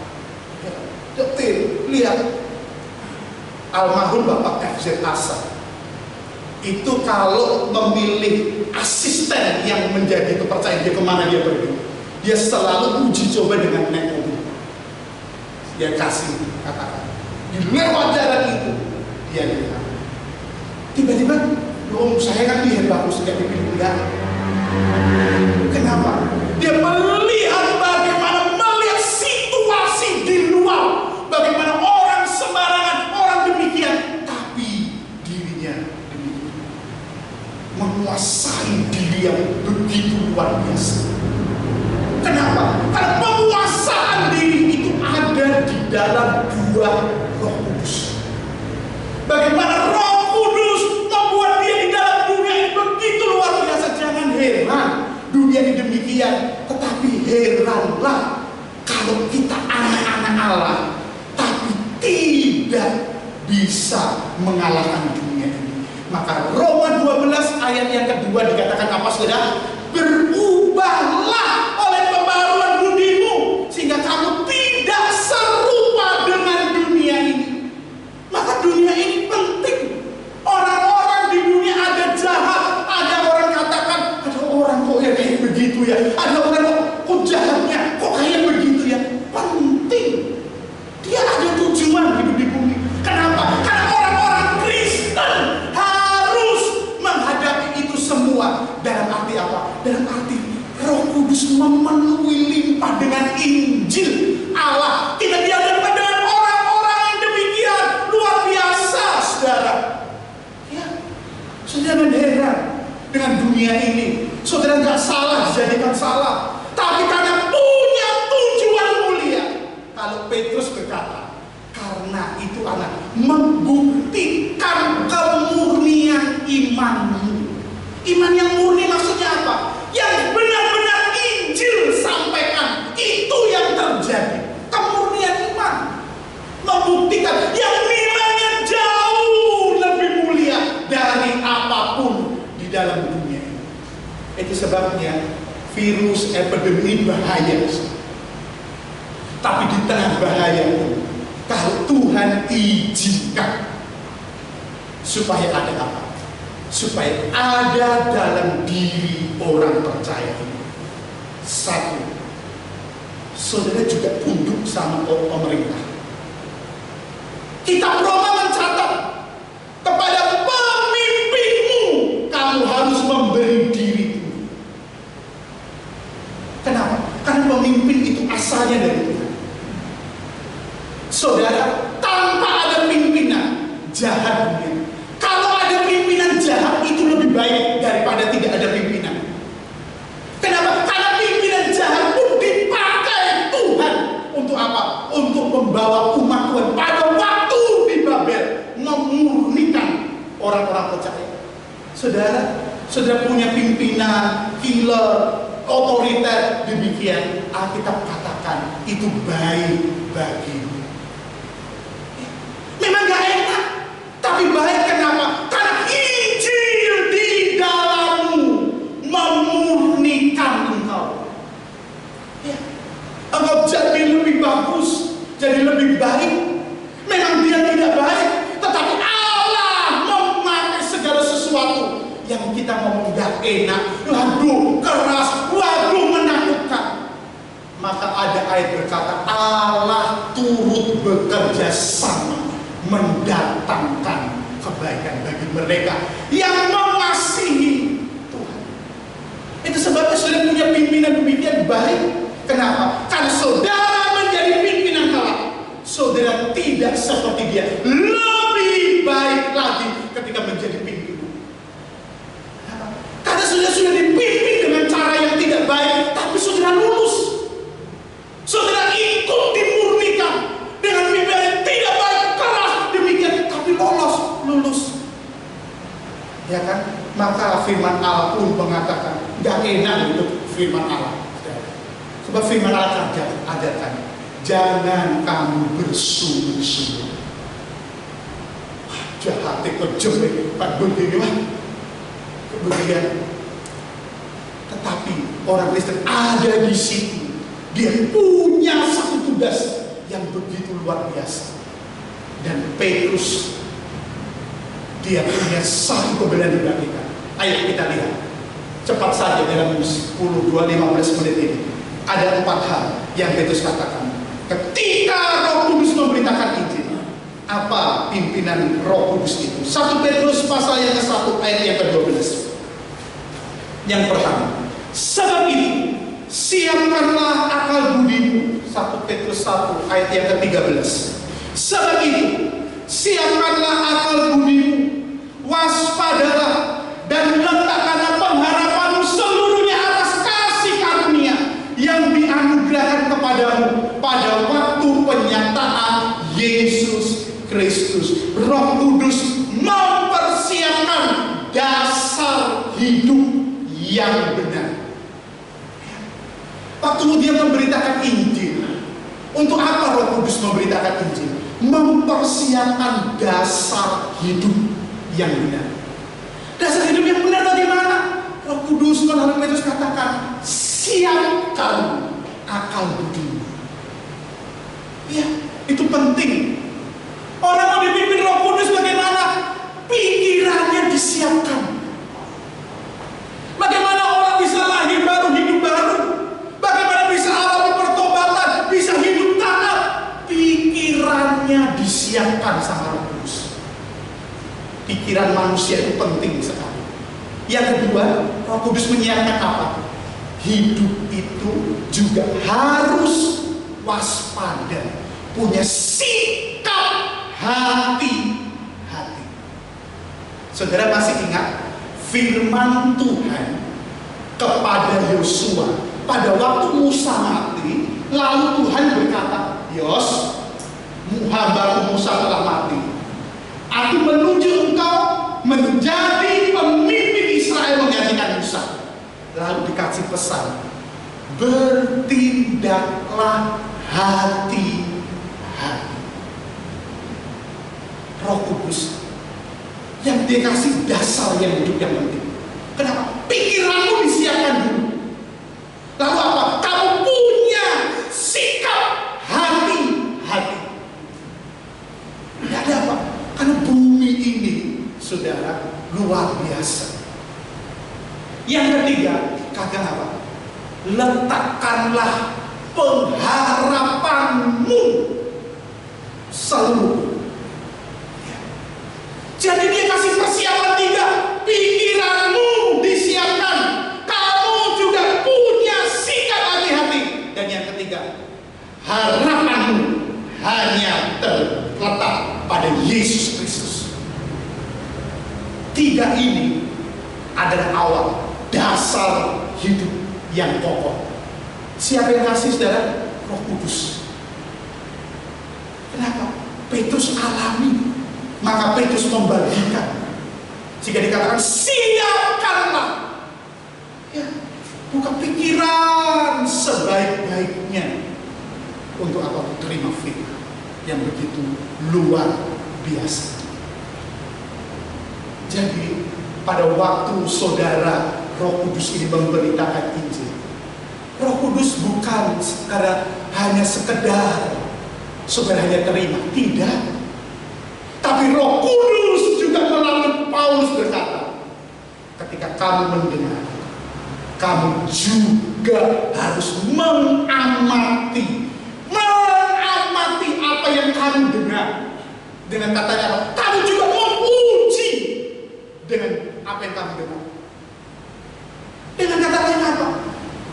Detil, lihat almarhum Bapak FZ Asa itu kalau memilih asisten yang menjadi kepercayaan dia kemana dia pergi, dia selalu uji coba dengan naik mobil. Dia kasih katakan di lewat jalan itu dia lihat tiba-tiba, saya kan lihat bagus tidak dipilih, enggak. Kenapa? Dia melihat bagaimana melihat situasi di luar, bagaimana orang sembarangan, orang demikian, tapi dirinya demikian, menguasai diri yang begitu luar biasa. Kenapa? Karena penguasaan diri itu ada di dalam dua Roh Kudus. Bagaimana Roh Kudus membuat dia di dalam dunia ini begitu luar biasa. Jangan heran dunia ini demikian, tetapi heranlah kalau kita anak-anak Allah tapi tidak bisa mengalahkan dunia ini. Maka Roma 12 ayat yang kedua dikatakan apa saudara? Berubahlah oleh pembaruan budimu sehingga kamu tidak serupa dengan dunia ini. Maka dunia ini penting. Orang-orang di dunia ada jahat, ada orang katakan, ada orang kok ya kayak begitu ya, ada orang kok jahatnya kok kayak begitu ya. Penting. Dia ada tujuan hidup di bumi. Kenapa? Karena orang-orang Kristen harus menghadapi itu semua. Dalam arti apa? Dalam arti Roh Kudus memenuhi limpah dengan Injil Allah. Tidak dihadapkan dengan orang-orang yang demikian luar biasa, saudara. Ya, saudara heran dengan dunia ini. Saudara nggak salah dijadikan salah, tapi karena punya tujuan mulia. Kalau Petrus berkata, karena itu anak membuktikan kemurnian imanmu. Iman yang murni maksudnya apa? Yang benar-benar Injil sampaikan, itu yang terjadi. Kemurnian iman membuktikan yang nilainya jauh lebih mulia dari apapun di dalam dunia ini. Itu sebabnya virus epidemi ini bahaya. Tapi di tengah bahaya itu, kalau Tuhan izinkan supaya ada apa? Supaya ada dalam diri orang percaya ini. Satu, saudara juga tunduk sama pemerintah. Kitab Roma mencatat kepada pemimpinmu kamu harus memberi dirimu. Kenapa? Karena pemimpin itu asalnya dari Tuhan. Saudara, tanpa ada pimpinan jahat dunia. Kalau ada pimpinan jahat itu lebih baik daripada tidak ada pimpinan. Kenapa? Karena pimpinan jahat pun dipakai Tuhan untuk apa? Untuk membawa umat Tuhan pada waktu di Babel memurnikan orang-orang percaya. Saudara punya pimpinan killer, otoriter demikian, Alkitab katakan itu baik bagimu. Memang gak enak, tapi baik. Kenapa? Karena Injil di dalammu memurnikan engkau. Ya. Engkau jadi lebih bagus, jadi lebih baik. Memang dia tidak baik, tetapi Allah memakai segala sesuatu yang kita ngomong gak enak, waduh keras, waduh menakutkan. Maka ada ayat berkata Allah turut bekerja sama mendatangkan kebaikan bagi mereka yang mengasihi Tuhan. Itu sebabnya saudara punya pimpinan demikian baik. Kenapa? Karena saudara menjadi pimpinan Allah, saudara tidak seperti dia, lebih baik lagi ketika menjadi pimpinan. Karena saudara sudah dipimpin dengan cara yang tidak baik, tapi saudara lulus. Saudara ikut dimurnikan dengan pimpinan yang tidak baik, keras demikian, tapi lulus. Ya kan? Maka firman Allah pun mengatakan, gak enak itu firman Allah. Sebab firman Allah ajarkan, jangan kamu bersungguh-sungguh. Jahat kejam, Pak begini lah. Kemudian, Tetapi orang Kristen ada di situ, dia punya satu tugas yang begitu luar biasa. Dan Petrus, dia punya satu kebenaran dibagikan. Ayo kita lihat cepat saja dalam 10-15 menit ini. Ada 4 hal yang Petrus katakan ketika Roh Kudus memberitakan Injil. Apa pimpinan Roh Kudus itu? 1 Petrus pasal yang ke-1 ayat yang ke-12. Yang pertama, sebab itu siapkanlah akal budimu. 1 Petrus 1 ayat yang ke-13. Sebab itu siapkanlah akal budimu, waspadalah dan letakkanlah pengharapanmu seluruhnya atas kasih karunia yang dianugerahkan kepadamu pada waktu penyataan Yesus Kristus. Roh Kudus mempersiapkan dasar hidup yang benar. Waktu dia memberitakan Injil, untuk apa Roh Kudus memberitakan Injil? Mempersiapkan dasar hidup yang benar. Dasar hidup yang benar bagaimana? Roh Kudus, melalui Petrus katakan, siapkan akal budimu. Ya, itu penting. Orang mau dipimpin Roh Kudus bagaimana? Pikirannya disiapkan. Bagaimana orang bisa lahir baru, hidup baru? Bagaimana bisa alami pertobatan, bisa hidup taat? Pikirannya disiapkan sama Roh Kudus. Pikiran manusia itu penting sekali. Yang kedua, Roh Kudus menyiapkan apa? Hidup itu juga harus waspada, punya sikap hati-hati. Saudara masih ingat firman Tuhan kepada Yosua pada waktu Musa mati? Lalu Tuhan berkata, Yos, hamba Musa telah mati. Aku menuju engkau menjadi pemimpin Israel menggantikan Musa. Lalu dikasih pesan, bertindaklah hati-hati. Roh Kudus yang dikasih dasar yang hidup yang penting. Kenapa? Pikiranmu disiapkan dulu. Lalu apa? Kamu punya sikap hati-hati. Tidak ada apa? Karena bumi ini, saudara, luar biasa. Yang ketiga, kata apa? Letakkanlah pengharapanmu seluruh. Jadi dia kasih persiapan 3. Pikiranmu disiapkan, kamu juga punya sikap hati-hati. Dan yang ketiga, harapanmu hanya terletak pada Yesus Kristus. 3 ini adalah awal dasar hidup yang kokoh. Siapa yang kasih, saudara? Roh Kudus. Kenapa? Petrus alami. Maka Petrus membagikan. Jika dikatakan siapkanlah, ya, buka pikiran sebaik-baiknya untuk apa? Terima firman yang begitu luar biasa. Jadi pada waktu saudara Roh Kudus ini memberitakan Injil, Roh Kudus bukan hanya sekedar saudara hanya terima, tidak. Tapi Roh Kudus juga melalui Paulus berkata, ketika kamu mendengar, kamu juga harus mengamati apa yang kamu dengar. Dengan katanya apa? Kamu juga menguji dengan apa yang kamu dengar. Dengan kata lain apa?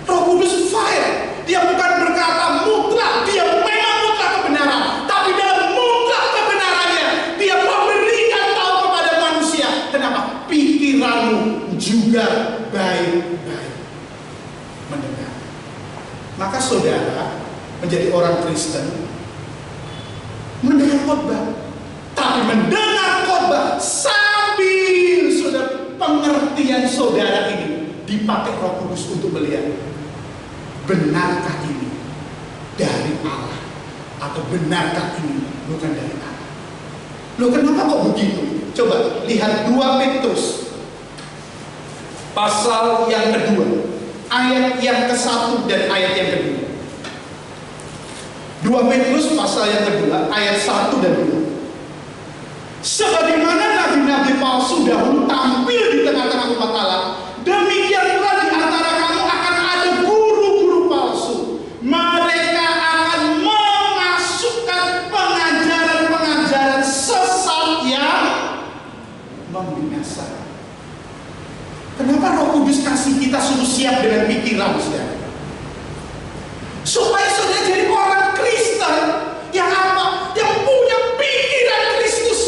Roh Kudus fire. Dia bukan berkata mutlak, dia memang mutlak kebenaran, tapi dalam mutlak kebenarannya dia memberikan tahu kepada manusia. Kenapa? Pikiranmu juga baik-baik mendengar. Maka saudara menjadi orang Kristen, mendengar khotbah, tapi mendengar khotbah sambil saudara pengertian saudara ini dipakai Roh Kudus untuk melihat, benarkah ini dari Allah atau benarkah ini bukan dari Allah? Loh, kenapa kok begitu? Coba lihat 2 Petrus pasal yang kedua ayat yang ke-1 dan ayat yang kedua. 2 Petrus pasal yang kedua, ayat 1 dan 2. Sebagaimana nabi-nabi palsu dahulu tampil di tengah-tengah umat Allah, demikian pula di antara kamu akan ada guru-guru palsu. Mereka akan memasukkan pengajaran-pengajaran sesat yang membinasakan. Kenapa Roh Kudus kasih kita suruh siap dengan pikiran, saudara? Supaya saudara jadi orang Kristen yang apa? Yang punya pikiran Kristus.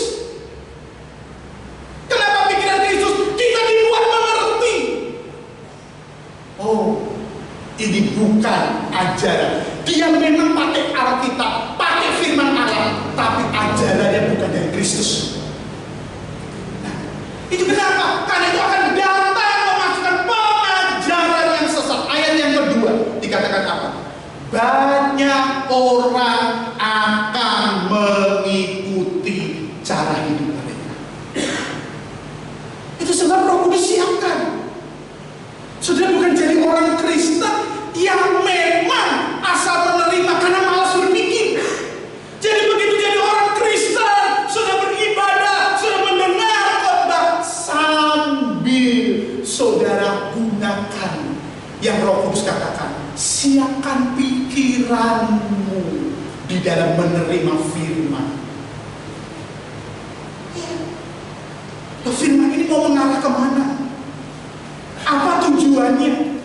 Kenapa pikiran Kristus? Kita dibuat mengerti. Oh, ini bukan ajaran. Dia memang pakai Alkitab, pakai firman Allah, tapi ajarannya bukan dari Kristus. Nah, itu kenapa? Karena itu akan datang memasukkan pengajaran yang sesat. Ayat yang kedua dikatakan apa? Banyak orang akan mengikuti cara hidup mereka. Itu sebab Roh Kudus siapkan. Saudara bukan jadi orang Kristen yang memang asal menerima karena malas berpikir. Jadi begitu jadi orang Kristen, sudah beribadah, sudah mendengar khotbah, sambil saudara gunakan yang Roh Kudus katakan. Siapkan pikiranmu di dalam menerima firman. Firman ini mau mengarah kemana? Apa tujuannya?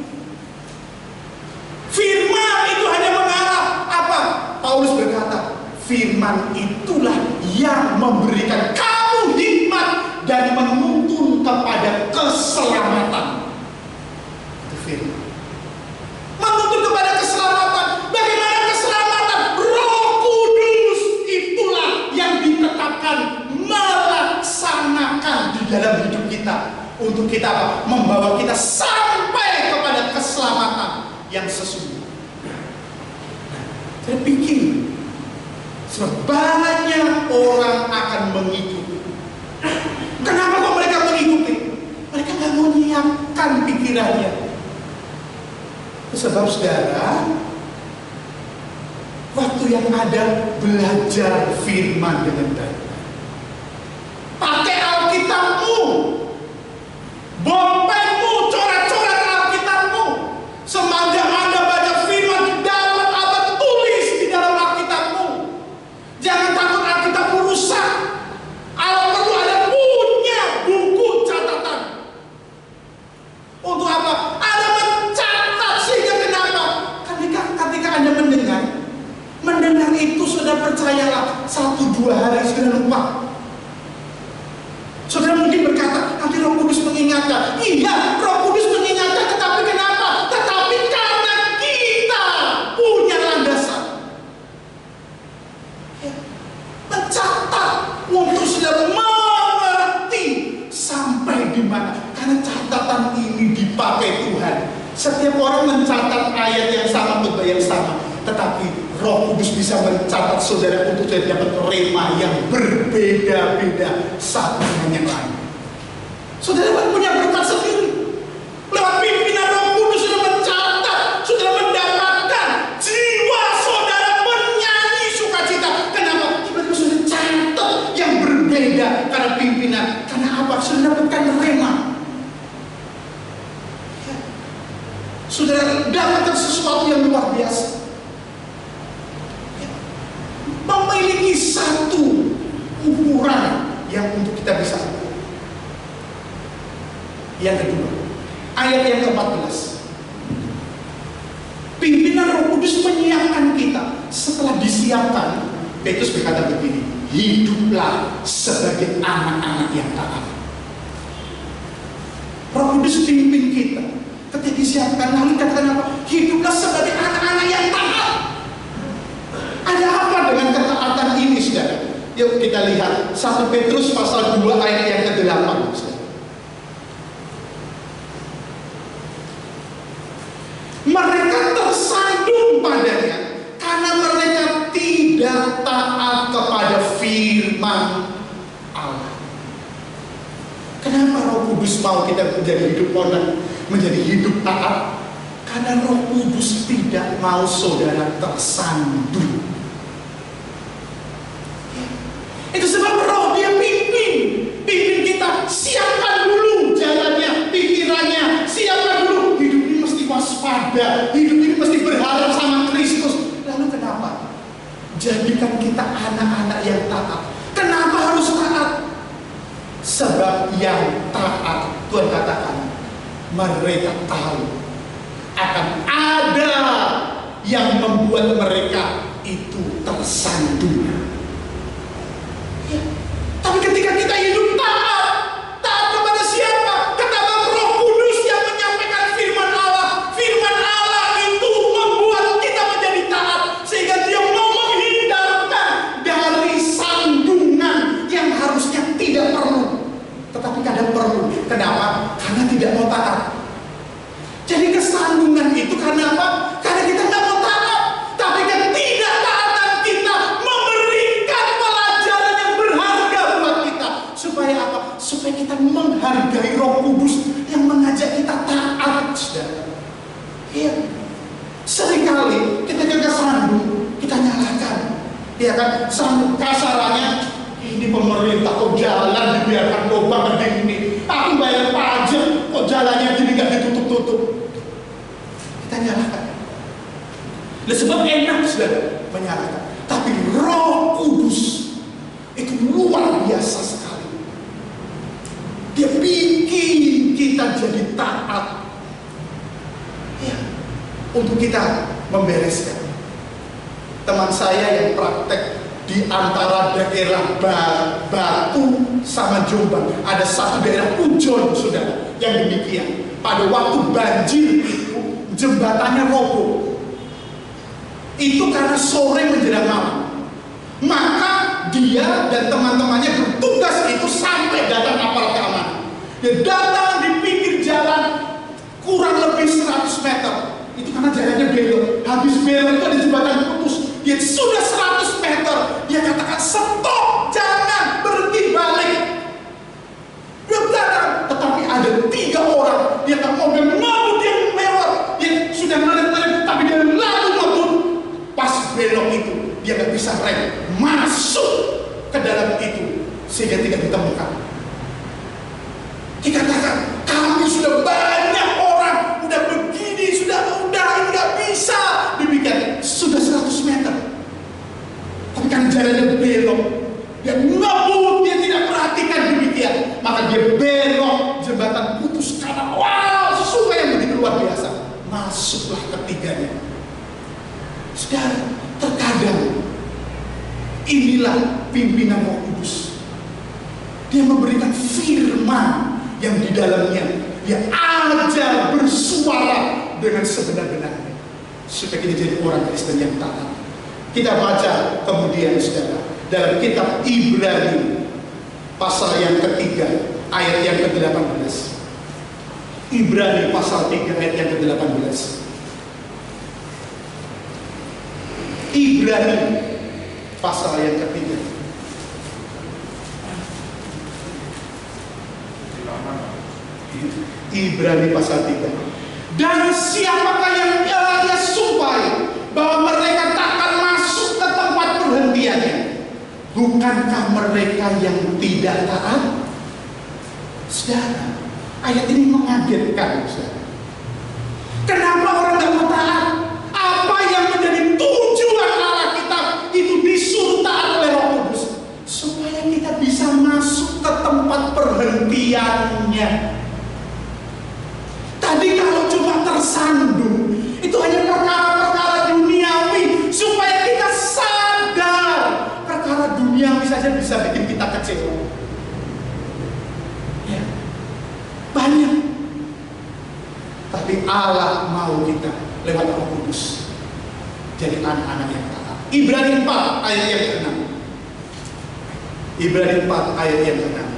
Firman itu hanya mengarah apa? Paulus berkata, firman itulah yang memberikan kamu hikmat dan menuntun kepada keselamatan. Itu firman. Menuntun kepada keselamatan. Bagaimana keselamatan? Roh Kudus itulah yang ditetapkan melaksanakan di dalam hidup kita. Untuk kita apa? Membawa kita sampai kepada keselamatan yang sesungguhnya. Saya pikir banyak orang akan mengikuti. Kenapa kok mereka mengikuti? Mereka nggak mau menyiapkan pikirannya. Sebab saudara, waktu yang ada belajar firman dengan baik. Pakai Alkitabmu, bolpenmu, coret-coret Alkitabmu. Semangga Anda baca firman, dapat apa tulis di dalam Alkitabmu. Jangan takut Alkitabmu rusak. Allah perlu ada punya buku catatan. Untuk apa? Ada mencatat sehingga kenapa? Ketika Anda mendengar itu sudah percayalah 1-2 hari sudah lupa. Saudara mungkin berkata, nanti Roh Kudus mengingatkan. Iya, Roh Kudus mengingatkan, tetapi kenapa? Tetapi karena kita punya landasan. Mencatat untuk saudara mengerti sampai di mana. Karena catatan ini dipakai Tuhan. Setiap orang mencatat ayat yang sama, khotbah yang sama. Tetapi Roh Kudus bisa mencatat saudara untuk jadi dapat rema yang berbeda-beda satu dengan yang lain. Saudara punya berkat sendiri. Lewat pimpinan Roh Kudus sudah mencatat, sudah mendapatkan jiwa saudara menyanyi sukacita. Kenapa? Tiba-tiba sudah catat yang berbeda karena pimpinan. Karena apa? Sudah dapatkan rema. Saudara dapatkan sesuatu yang luar biasa. Memiliki satu ukuran yang untuk kita bisa ukur. Yang kedua, ayat yang ke-14. Pimpinan Roh Kudus menyiapkan kita. Setelah disiapkan, Petrus berkata begini, hiduplah sebagai anak-anak yang taat. Roh Kudus pimpin kita. Ketika disiapkan, lalu katakan apa? Hiduplah sebagai anak-anak yang taat. Ada apa dengan ketaatan ini, saudara? Yuk kita lihat 1 Petrus pasal 2 ayat yang ke-8. Mereka tersandung padanya karena mereka tidak taat kepada firman Allah. Kenapa Roh Kudus mau kita menjadi hidup taat? Karena Roh Kudus tidak mau saudara tersandung. Itu sebab Roh dia pimpin kita, siapkan dulu jalannya, pikirannya, siapkan dulu. Hidup ini mesti waspada, hidup ini mesti berharap sama Kristus. Lalu kenapa? Jadikan kita anak-anak yang taat. Kenapa harus taat? Sebab yang taat, Tuhan katakan, mereka tahu akan ada yang membuat mereka itu tersandung. Ya. Tapi ketika kita hidup taat kepada siapa? Kepada Roh Kudus yang menyampaikan firman Allah. Firman Allah itu membuat kita menjadi taat, sehingga dia mau menghindarkan dari sandungan yang harusnya tidak perlu, tetapi kadang perlu. Kenapa? Karena tidak mau taat. Jadi kesandungan itu karena apa? Karena kita nggak mau taat. Tapi ketidaktaatan kita memberikan pelajaran yang berharga buat kita. Supaya apa? Supaya kita menghargai Roh Kudus yang mengajak kita taat, saudara. Iya. Seringkali ketika kesandung, kita nyalakan. Iya kan? Sandung kasarannya, ini pemerintah kok jalan dibiarkan lubang gede ini. Aku bayar pajak kok jalannya jadi nggak ditutup-tutup. Kita nyalakan. Sebab enak sudah menyalakan. Tapi Roh Kudus itu luar biasa sekali. Dia bikin kita jadi taat. Ya, untuk kita membereskan. Teman saya yang praktek di antara daerah Batu sama Jombang, ada satu daerah Pujon, saudara, yang demikian. Pada waktu banjir itu jembatannya roboh. Itu karena sore menjelang malam. Maka dia dan teman-temannya bertugas itu sampai datang kapal keamanan. Dia datang di pinggir jalan kurang lebih 100 meter. Itu karena jalannya belok. Habis belok itu ada jembatan putus. Dia sudah 100 meter. Dia katakan, stop, jangan, berhenti, balik. Dia datang, tetapi ada 3 orang. Dia tak mobil ngebut yang lewat. Dia sudah ngelip-ngelip, tapi dia lalu ngebut. Pas belok itu, dia nggak bisa rem, masuk ke dalam itu sehingga tidak ditemukan. Dikatakan, kami sudah banyak orang, udah begini, sudah ini nggak bisa. Demikian, sudah 100 meter. Tapi kan jalannya belok, dia ngebut, dia tidak perhatikan demikian. Maka dia belok, jembatan putus karena sungai yang begitu luar biasa. Masuklah ketiganya. Saudara, terkadang inilah pimpinan Roh Kudus. Dia memberikan firman yang di dalamnya dia ajar bersuara dengan sebenar-benarnya supaya kita jadi orang Kristen yang taat. Kita baca kemudian, saudara, dalam kitab Ibrani pasal yang ketiga ayat yang ke-18. Ibrani pasal 3 ayat yang ke-18. Ibrani pasal yang ketiga. Ibrani pasal 3. Dan siapakah yang ia sumpahi bahwa mereka takkan masuk ke tempat perhentiannya? Bukankah mereka yang tidak taat? Saudara, ayat ini mengagetkan, saudara. Kenapa orang tidak mau taat? Apa yang menjadi tujuan Allah kita itu disuruh taat oleh Roh Kudus supaya kita bisa masuk ke tempat perhentiannya. Tadi kalau cuma tersandung itu hanya perkara-perkara duniawi, supaya kita sadar perkara duniawi saja bisa bikin kita kecewa. Ya, banyak. Tapi Allah mau kita lewat Roh Kudus jadi anak-anak yang taat. Ibrani 4 ayat yang ke-6. Ibrani 4 ayat yang ke-6.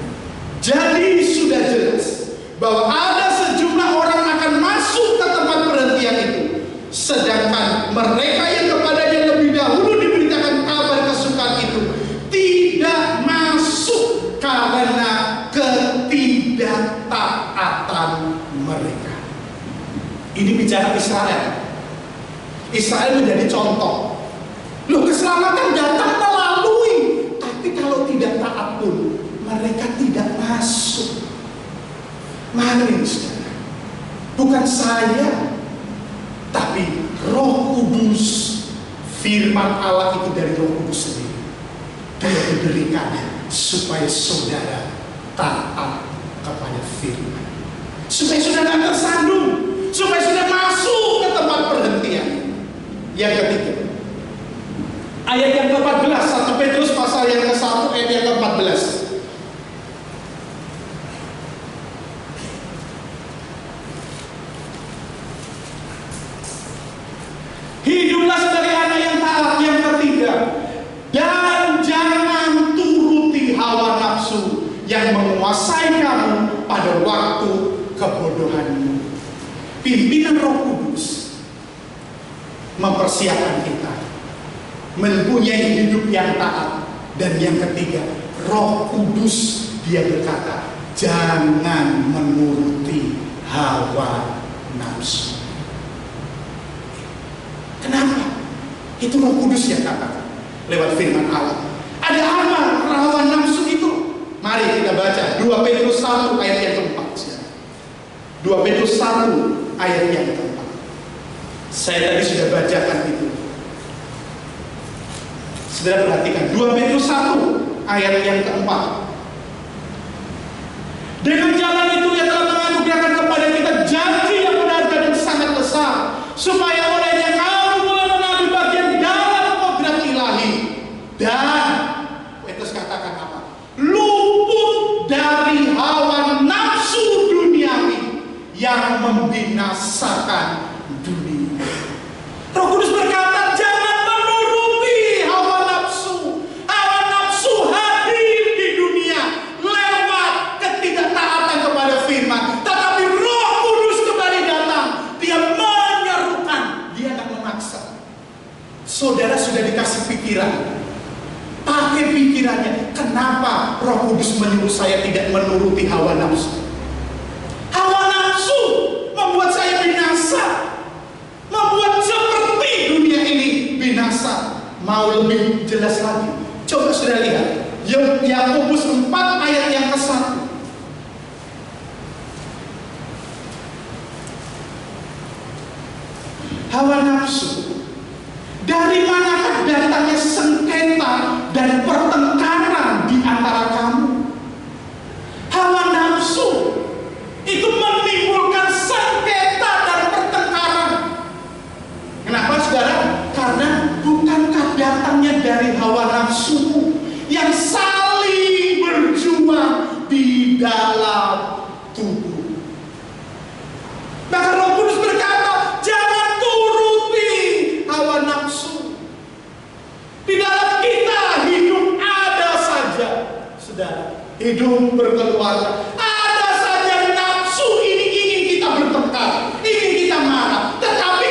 Jadi sudah jelas bahwa ada sejumlah orang akan masuk ke tempat perhentian itu, sedangkan mereka yang kepadanya lebih dahulu diberitakan kabar kesukaan itu tidak masuk karena ketidaktaatan mereka. Ini bicara Israel. Israel menjadi contoh. Loh, keselamatan datang melalui, tapi kalau tidak taat pun mereka tidak masuk. Mari saudara, bukan saya, tapi Roh Kudus, firman Allah itu dari Roh Kudus sendiri. Dia diberikan supaya saudara taat kepada firman, supaya saudara tidak tersandung, supaya saudara masuk ke tempat perhentian. Yang ketiga, ayat yang ke-14, 1 Petrus pasal yang ke-1 ayat yang ke-14. Hiduplah sebagai anak yang taat. Yang ketiga, dan jangan turuti hawa nafsu yang menguasai kamu pada waktu kebodohanmu. Pimpinan Roh Kudus mempersiapkan kita mempunyai hidup yang taat. Dan yang ketiga, Roh Kudus dia berkata, jangan menuruti hawa nafsu. Kenapa? Itu Roh Kudus yang katakan lewat firman Allah. Ada apa hawa nafsu itu? Mari kita baca 2 Petrus 1 ayat yang ke-4. 2 Petrus 1 ayat yang ke-4. Saya tadi sudah bacakan itu. Saudara perhatikan 2 Petrus 1 ayat yang ke-4. Dengan jalan itu ia telah menganugerahkan kepada kita janji yang berharga dan sangat besar, supaya olehnya kamu boleh mengambil bagian dalam kodrat ilahi dan Petrus katakan apa? Luput dari hawa nafsu duniawi yang membinasakan dunia. Roh Kudus berkata, jangan menuruti hawa nafsu. Hawa nafsu hadir di dunia lewat ketidaktaatan kepada firman. Tetapi Roh Kudus kembali datang. Dia menyerukan, dia tidak memaksa. Saudara sudah dikasih pikiran, pakai pikirannya. Kenapa Roh Kudus menyuruh saya tidak menuruti hawa nafsu? Hawa nafsu membuat saya binasa, membuat seperti dunia ini binasa. Mau lebih jelas lagi, coba sudah lihat Yakobus 4 ayat yang ke-1. Hawa nafsu, dari manakah datangnya sengketa dan pertengkaran di antara kamu? Hawa nafsu itu menimbulkan sengketa dan pertengkaran. Kenapa saudara? Karena bukankah datangnya dari hawa nafsumu yang saling berjuang di dalam tubuh. Maka Roh Kudus berkata, jangan turuti hawa nafsu. Di dalam kita hidup ada saja, saudara, hidup berkeluarga, ada saja nafsu ini ingin kita bertengkar, ingin kita marah. Tetapi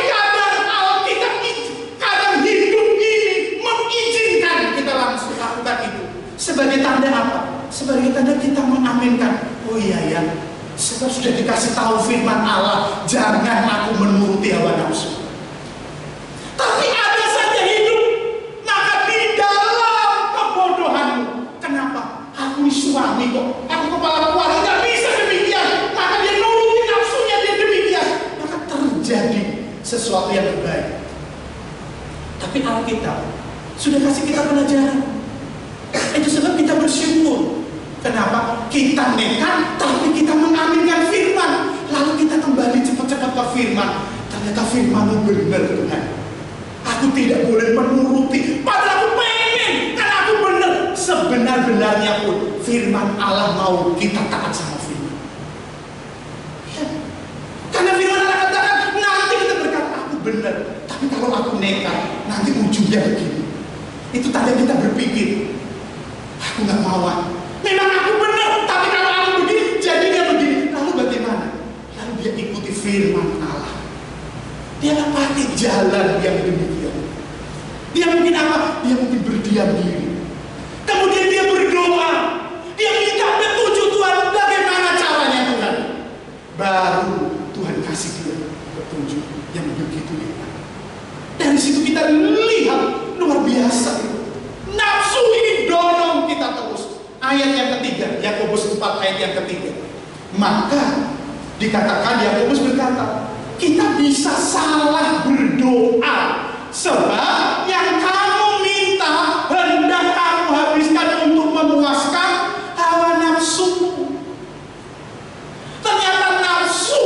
kadang hidup ini mengizinkan kita langsung lakukan itu. Sebagai tanda apa? Sebagai tanda kita mengaminkan, oh iya ya, saya sudah dikasih tahu firman Allah, jangan aku menuruti hawa nafsu. Tapi ada saja hidup, maka di dalam kebodohanmu. Kenapa? Aku ini suami kok, aku kepala keluarga, gak bisa demikian. Maka dia nuruti nafsunya, dia demikian. Maka terjadi sesuatu yang berbahaya. Tapi Alkitab sudah kasih kita pelajaran. Itu sebab kita bersyukur. Kenapa? Kita nekat, tapi kita mengaminkan firman. Lalu kita kembali cepat-cepat ke firman. Ternyata firman-Mu benar, Tuhan. Aku tidak boleh menuruti, padahal aku pengen, karena aku benar. Sebenar-benarnya pun firman Allah mau kita taat sama firman. Ya. Karena firman Allah katakan, nanti kita berkata aku benar. Tapi kalau aku nekat, nanti ujungnya begini. Itu tanda kita berpikir, aku nggak mau. Memang aku benar, tapi kalau aku begini, jadinya begini. Lalu bagaimana? Lalu dia ikuti firman Allah. Dia nggak pakai jalan yang demikian. Dia mungkin apa? Dia mungkin berdiam diri. Kemudian dia berdoa. Dia minta petunjuk Tuhan. Bagaimana caranya Tuhan? Baru Tuhan kasih dia petunjuk. kita lihat luar biasa. Nafsu ini dorong kita terus. Ayat yang ketiga, Yakobus 4 ayat yang ketiga. Maka dikatakan, Yakobus berkata, kita bisa salah berdoa sebab yang kamu minta hendak kamu habiskan untuk memuaskan hawa nafsumu. Ternyata nafsu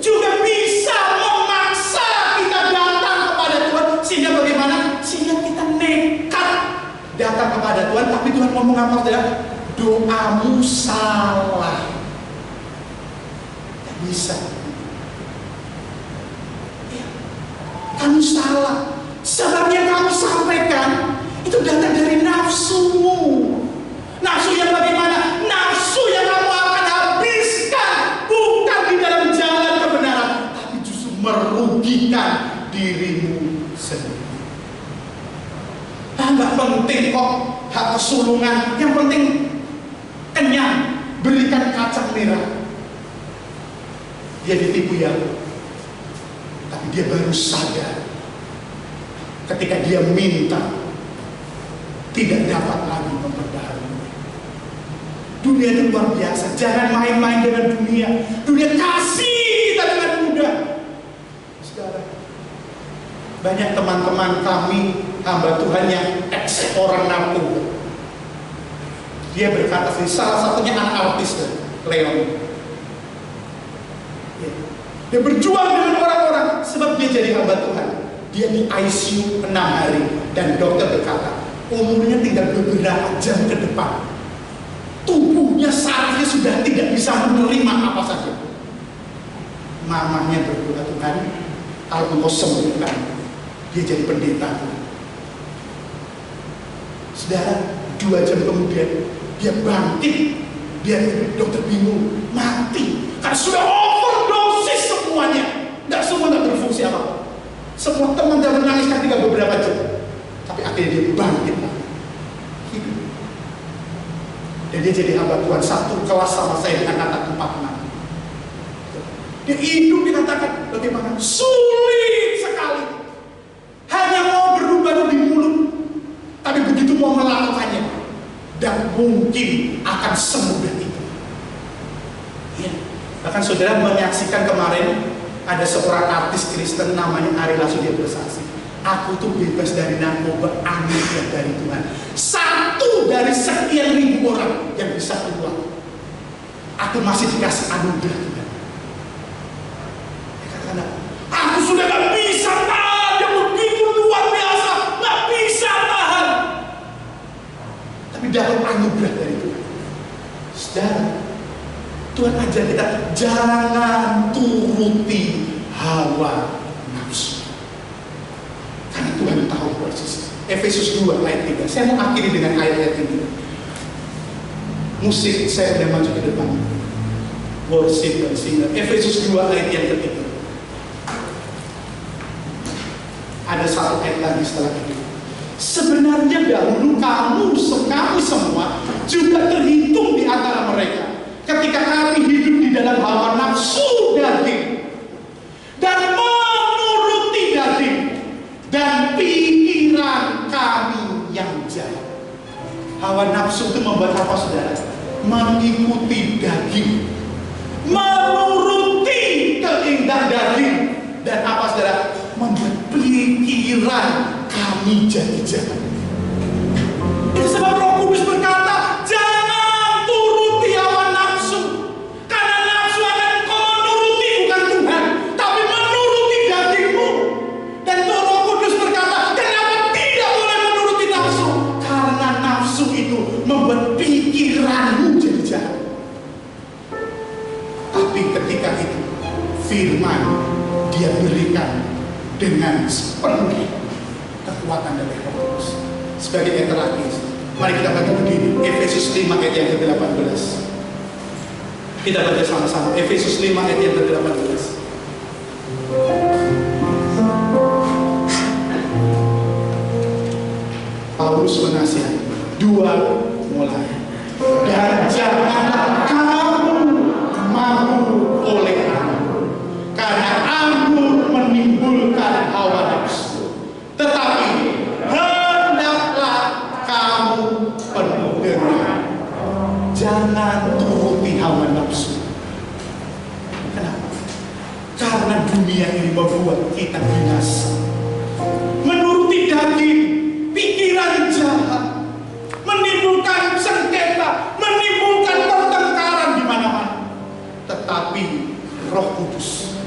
juga bisa memaksa kita datang kepada Tuhan. Sehingga bagaimana? Sehingga kita nekat datang kepada Tuhan. Tapi Tuhan ngomong apa? Doamu salah. Tidak bisa. Ya, kamu salah. Sebab yang kamu sampaikan itu datang dari nafsumu. Nafsu yang bagaimana? Nafsu yang kamu akan habiskan bukan di dalam jalan kebenaran, tapi justru merugikan dirimu sendiri. Nggak penting kok hak kesulungan, yang penting kenyang, berikan kacang merah. Dia ditipu ya, tapi dia baru sadar ketika dia minta tidak dapat lagi memperbaharui. Dunia itu luar biasa. Jangan main-main dengan dunia. Dunia kasih kita dengan mudah. Saudara, banyak teman-teman kami hamba Tuhan yang ex orang narkoba. Dia berkata sih, salah satunya anak artis Leon. Dia berjuang dengan orang-orang sebab dia jadi hamba Tuhan. Dia di ICU 6 hari dan dokter berkata umurnya tinggal beberapa jam ke depan. Tubuhnya, sarafnya sudah tidak bisa menerima apa saja. Mamanya berdoa, Tuhan, kalau engkau sembuhkan, dia jadi pendeta. Saudara, 2 jam kemudian dia bangkit. Dia dokter bingung, mati karena sudah overdosis semuanya. Semua tidak berfungsi apa-apa. Semua teman dia menangis ketika beberapa jam, tapi akhirnya dia bangkit hidup. Dan dia jadi hamba Tuhan satu kelas sama saya dengan kata 46. Dia hidup dikatakan bagaimana sulit sekali. Hanya mau berubah di mulut, tapi begitu mau melakukannya, dan mungkin akan semudah itu. Ya. Bahkan saudara menyaksikan kemarin ada seorang artis Kristen namanya Ari Lasso, dia bersaksi, aku tuh bebas dari narkoba, anugerah dari Tuhan. 1 dari sekian ribu orang yang bisa keluar, aku masih dikasih anugerah Tuhan. Dia katakan, aku sudah gak bisa tahan, yang begitu luar biasa, gak bisa tahan. Tapi dapat anugerah dari Tuhan. Saudara, Tuhan ajar kita jangan turuti hawa nafsu. Karena Tuhan tahu persis. Efesus 2 ayat 3. Saya mau akhiri dengan ayat-ayat ini. Musik saya sudah maju ke depan. Worship dan singer. Efesus 2 ayat yang ketiga. Ada 1 ayat lagi setelah itu. Sebenarnya dahulu kami semua juga terhitung di antara mereka. Ketika kami hidup di dalam hawa nafsu daging dan menuruti daging dan pikiran kami yang jahat. Hawa nafsu itu membuat apa, saudara? Mengikuti daging, menuruti keindahan daging, dan apa, saudara? Membuat pikiran kami jadi jahat. Itu sebab Roh Kudus berkata, jangan turuti hawa nafsu. Karena nafsu akan kau menuruti bukan Tuhan, tapi menuruti dagingmu. Dan Roh Kudus berkata, kenapa tidak boleh menuruti nafsu? Karena nafsu itu membuat pikiranmu jadi jahat. Tapi ketika itu firman dia berikan dengan sepenuh kekuatan dari Roh Kudus. Sebagai yang terakhir, mari kita baca berdiri Efesus 5 ayat yang ke-18. Kita baca sama-sama Efesus 5 ayat yang ke-18. Paulus menasihati, 2 mulai. Dan janganlah kamu mabuk oleh anggur, karena anggur menimbulkan hawa nafsu. Tetapi Jangan turuti hawa nafsu. Kenapa? Karena dunia ini membuat kita binasa. Menuruti daging, pikiran jahat, menimbulkan sengketa, menimbulkan pertengkaran di mana-mana. Tetapi Roh Kudus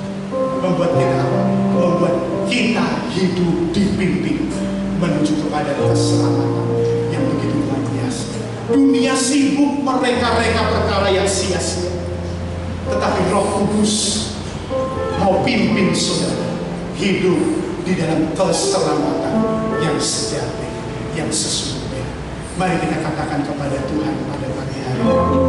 membuat kita hidup dipimpin menuju kepada keselamatan yang begitu luar biasa. Dunia sibuk mereka-reka perkara yang sia-sia, tetapi Roh Kudus mau pimpin saudara hidup di dalam keselamatan yang sejati, yang sesungguhnya. Mari kita katakan kepada Tuhan pada pagi hari ini.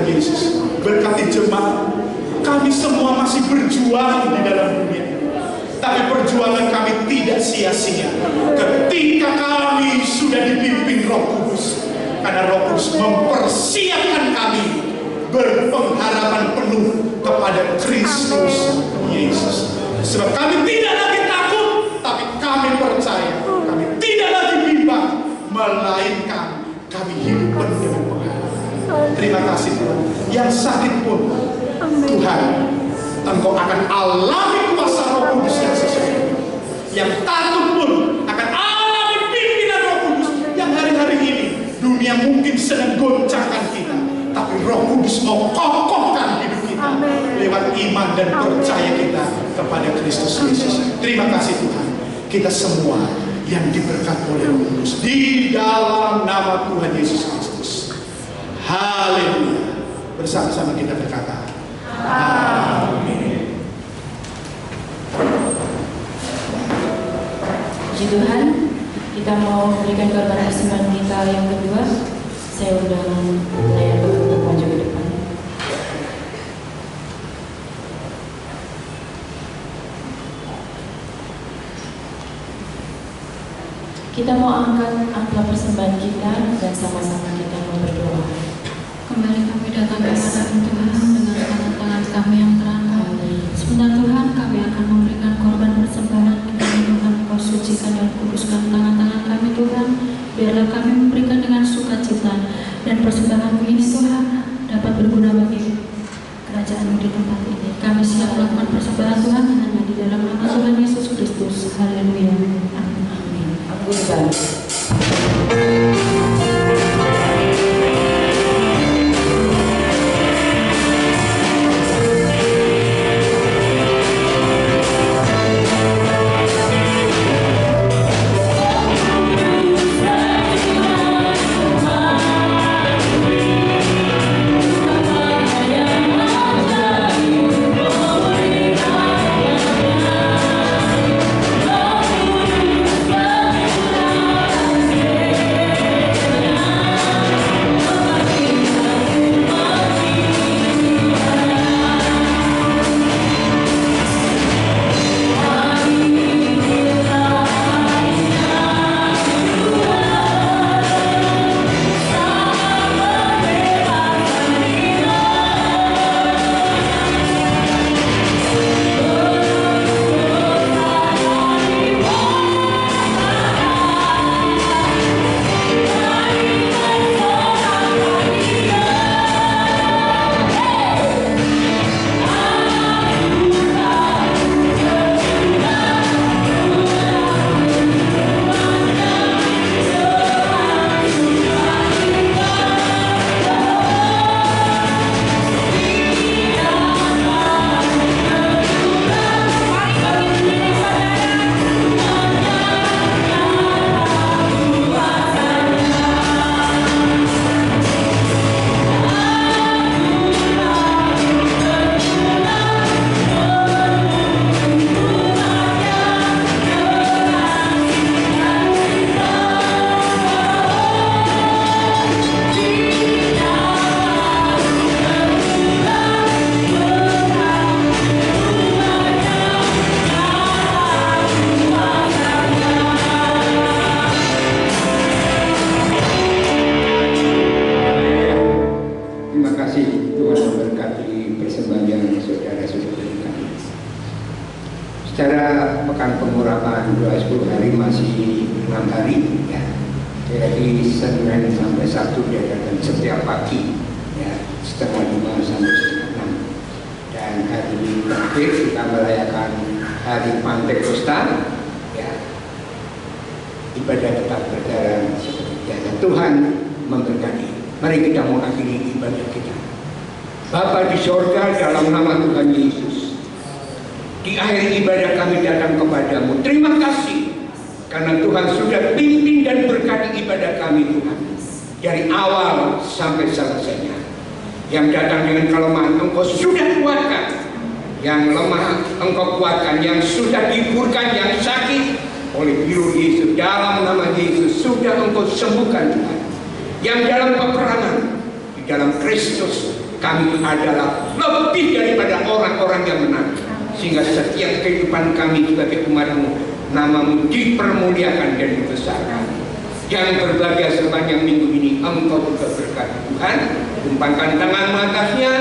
Tuhan Yesus. Berkati jemaat. Kami semua masih berjuang di dalam dunia ini. Tapi perjuangan kami tidak sia-sia ketika kami sudah dipimpin Roh Kudus. Karena Roh Kudus mempersiapkan kami berpengharapan penuh kepada Kristus Yesus. Sebab kami tidak lagi takut, tapi kami percaya. Kami tidak lagi bimbang, melainkan kami hidup penuh dengan pengharapan. Terima kasih Tuhan. Yang sakit pun Tuhan, Engkau akan alami kuasa Roh Kudus yang sesungguhnya. Yang takut pun akan alami pimpinan Roh Kudus. Yang hari-hari ini dunia mungkin sedang goncangkan kita, tapi Roh Kudus mau kokohkan hidup kita lewat iman dan percaya kita kepada Kristus Yesus. Terima kasih Tuhan. Kita semua yang diberkati oleh Roh Kudus di dalam nama Tuhan Yesus Kristus. Haleluya. Bersama-sama kita berkata, amin. Puji Tuhan, kita mau memberikan korban persembahan kita yang kedua. Saya undang layar untuk maju ke depan. Kita mau angkat amplop persembahan kita dan sama-sama kita mau berdoa. Kembali kami datang kepada Tuhan dengan tangan-tangan kami yang terangkat. Sebentar Tuhan, kami akan memberikan korban persembahan. Kami Tuhan, Kau sucikan dan kuduskan tangan-tangan kami Tuhan. Biarlah kami memberikan dengan sukacita dan persembahan ini Tuhan dapat berguna bagi kerajaan-Mu di tempat ini. Kami siap melakukan persembahan Tuhan hanya di dalam nama Tuhan Yesus Kristus. Haleluya. Amin. Ampunkan. Secara pekan pengurapan 10 hari masih 6 hari ya. Jadi Senin sampai Sabtu diadakan setiap pagi ya, setengah 5 sampai setengah 6. Dan hari terakhir kita merayakan hari Pantekosta ya. Ibadah tetap berjalan seperti biasa. Tuhan memberkati. Mari kita mengakhiri ibadah kita. Bapa di sorga, dalam nama Tuhan Yesus, di akhir ibadah kami datang kepadamu. Terima kasih karena Tuhan sudah pimpin dan berkati ibadah kami Tuhan, dari awal sampai selesainya. Yang datang dengan kelemahan Engkau sudah kuatkan, yang lemah Engkau kuatkan, yang sudah dihiburkan, yang sakit oleh biru Yesus, dalam nama Yesus sudah Engkau sembuhkan Tuhan. Yang dalam peperangan di dalam Kristus kami adalah lebih daripada orang-orang yang menang. Sehingga setiap kehidupan kami sebagai umat-Mu, nama-Mu dipermuliakan dan dibesarkan. Yang berbahagia sepanjang minggu ini Engkau juga berkati Tuhan. Tumpangkan tangan-Mu atasnya,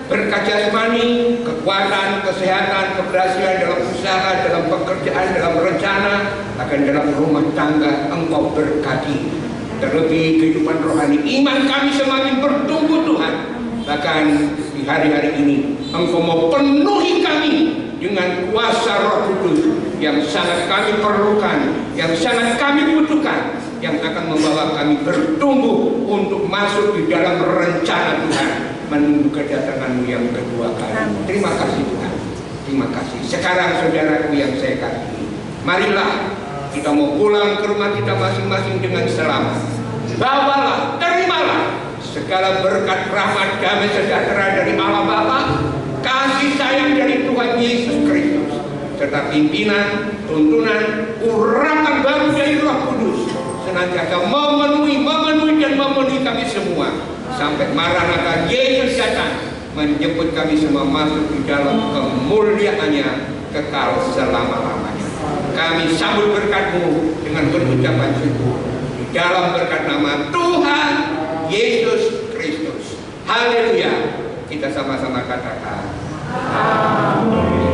berkat jasmani, kekuatan, kesehatan, keberhasilan dalam usaha, dalam pekerjaan, dalam rencana, bahkan dalam rumah tangga Engkau berkati. Terlebih kehidupan rohani, iman kami semakin bertumbuh Tuhan. Bahkan di hari-hari ini Engkau mau penuhi kami dengan kuasa Roh Kudus yang sangat kami perlukan, yang sangat kami butuhkan, yang akan membawa kami bertumbuh untuk masuk di dalam rencana Tuhan menunggu kedatangan-Mu yang kedua kali. Terima kasih Tuhan. Terima kasih. Sekarang saudaraku yang saya kasihi, marilah kita mau pulang ke rumah kita masing-masing dengan selamat. Bawalah, terimalah segala berkat, rahmat, damai sejahtera dari Allah Bapa, kasih sayang dari Tuhan Yesus Kristus, serta pimpinan, tuntunan, urapan baru dari Roh Kudus senantiasa memenuhi dan memenuhi kami semua sampai Maranatha Yesus datang menjemput kami semua masuk di dalam kemuliaannya kekal selama-lamanya. Kami sambut berkat-Mu dengan berucapan syukur di dalam berkat nama Tuhan Yesus Kristus. Haleluya. Kita sama-sama katakan amin.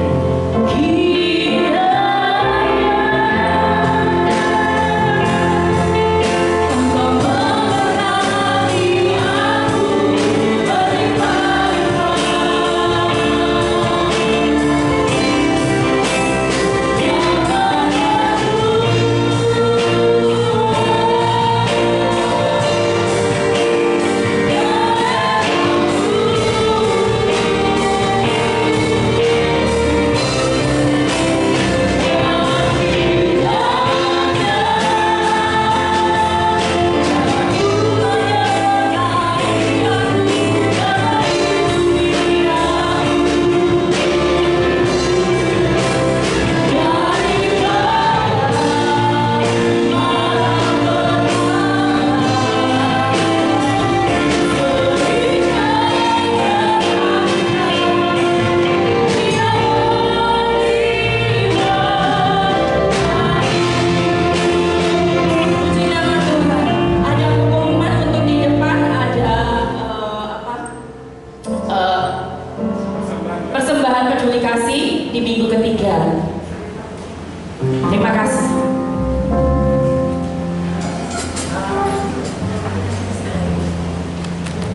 Terima kasih.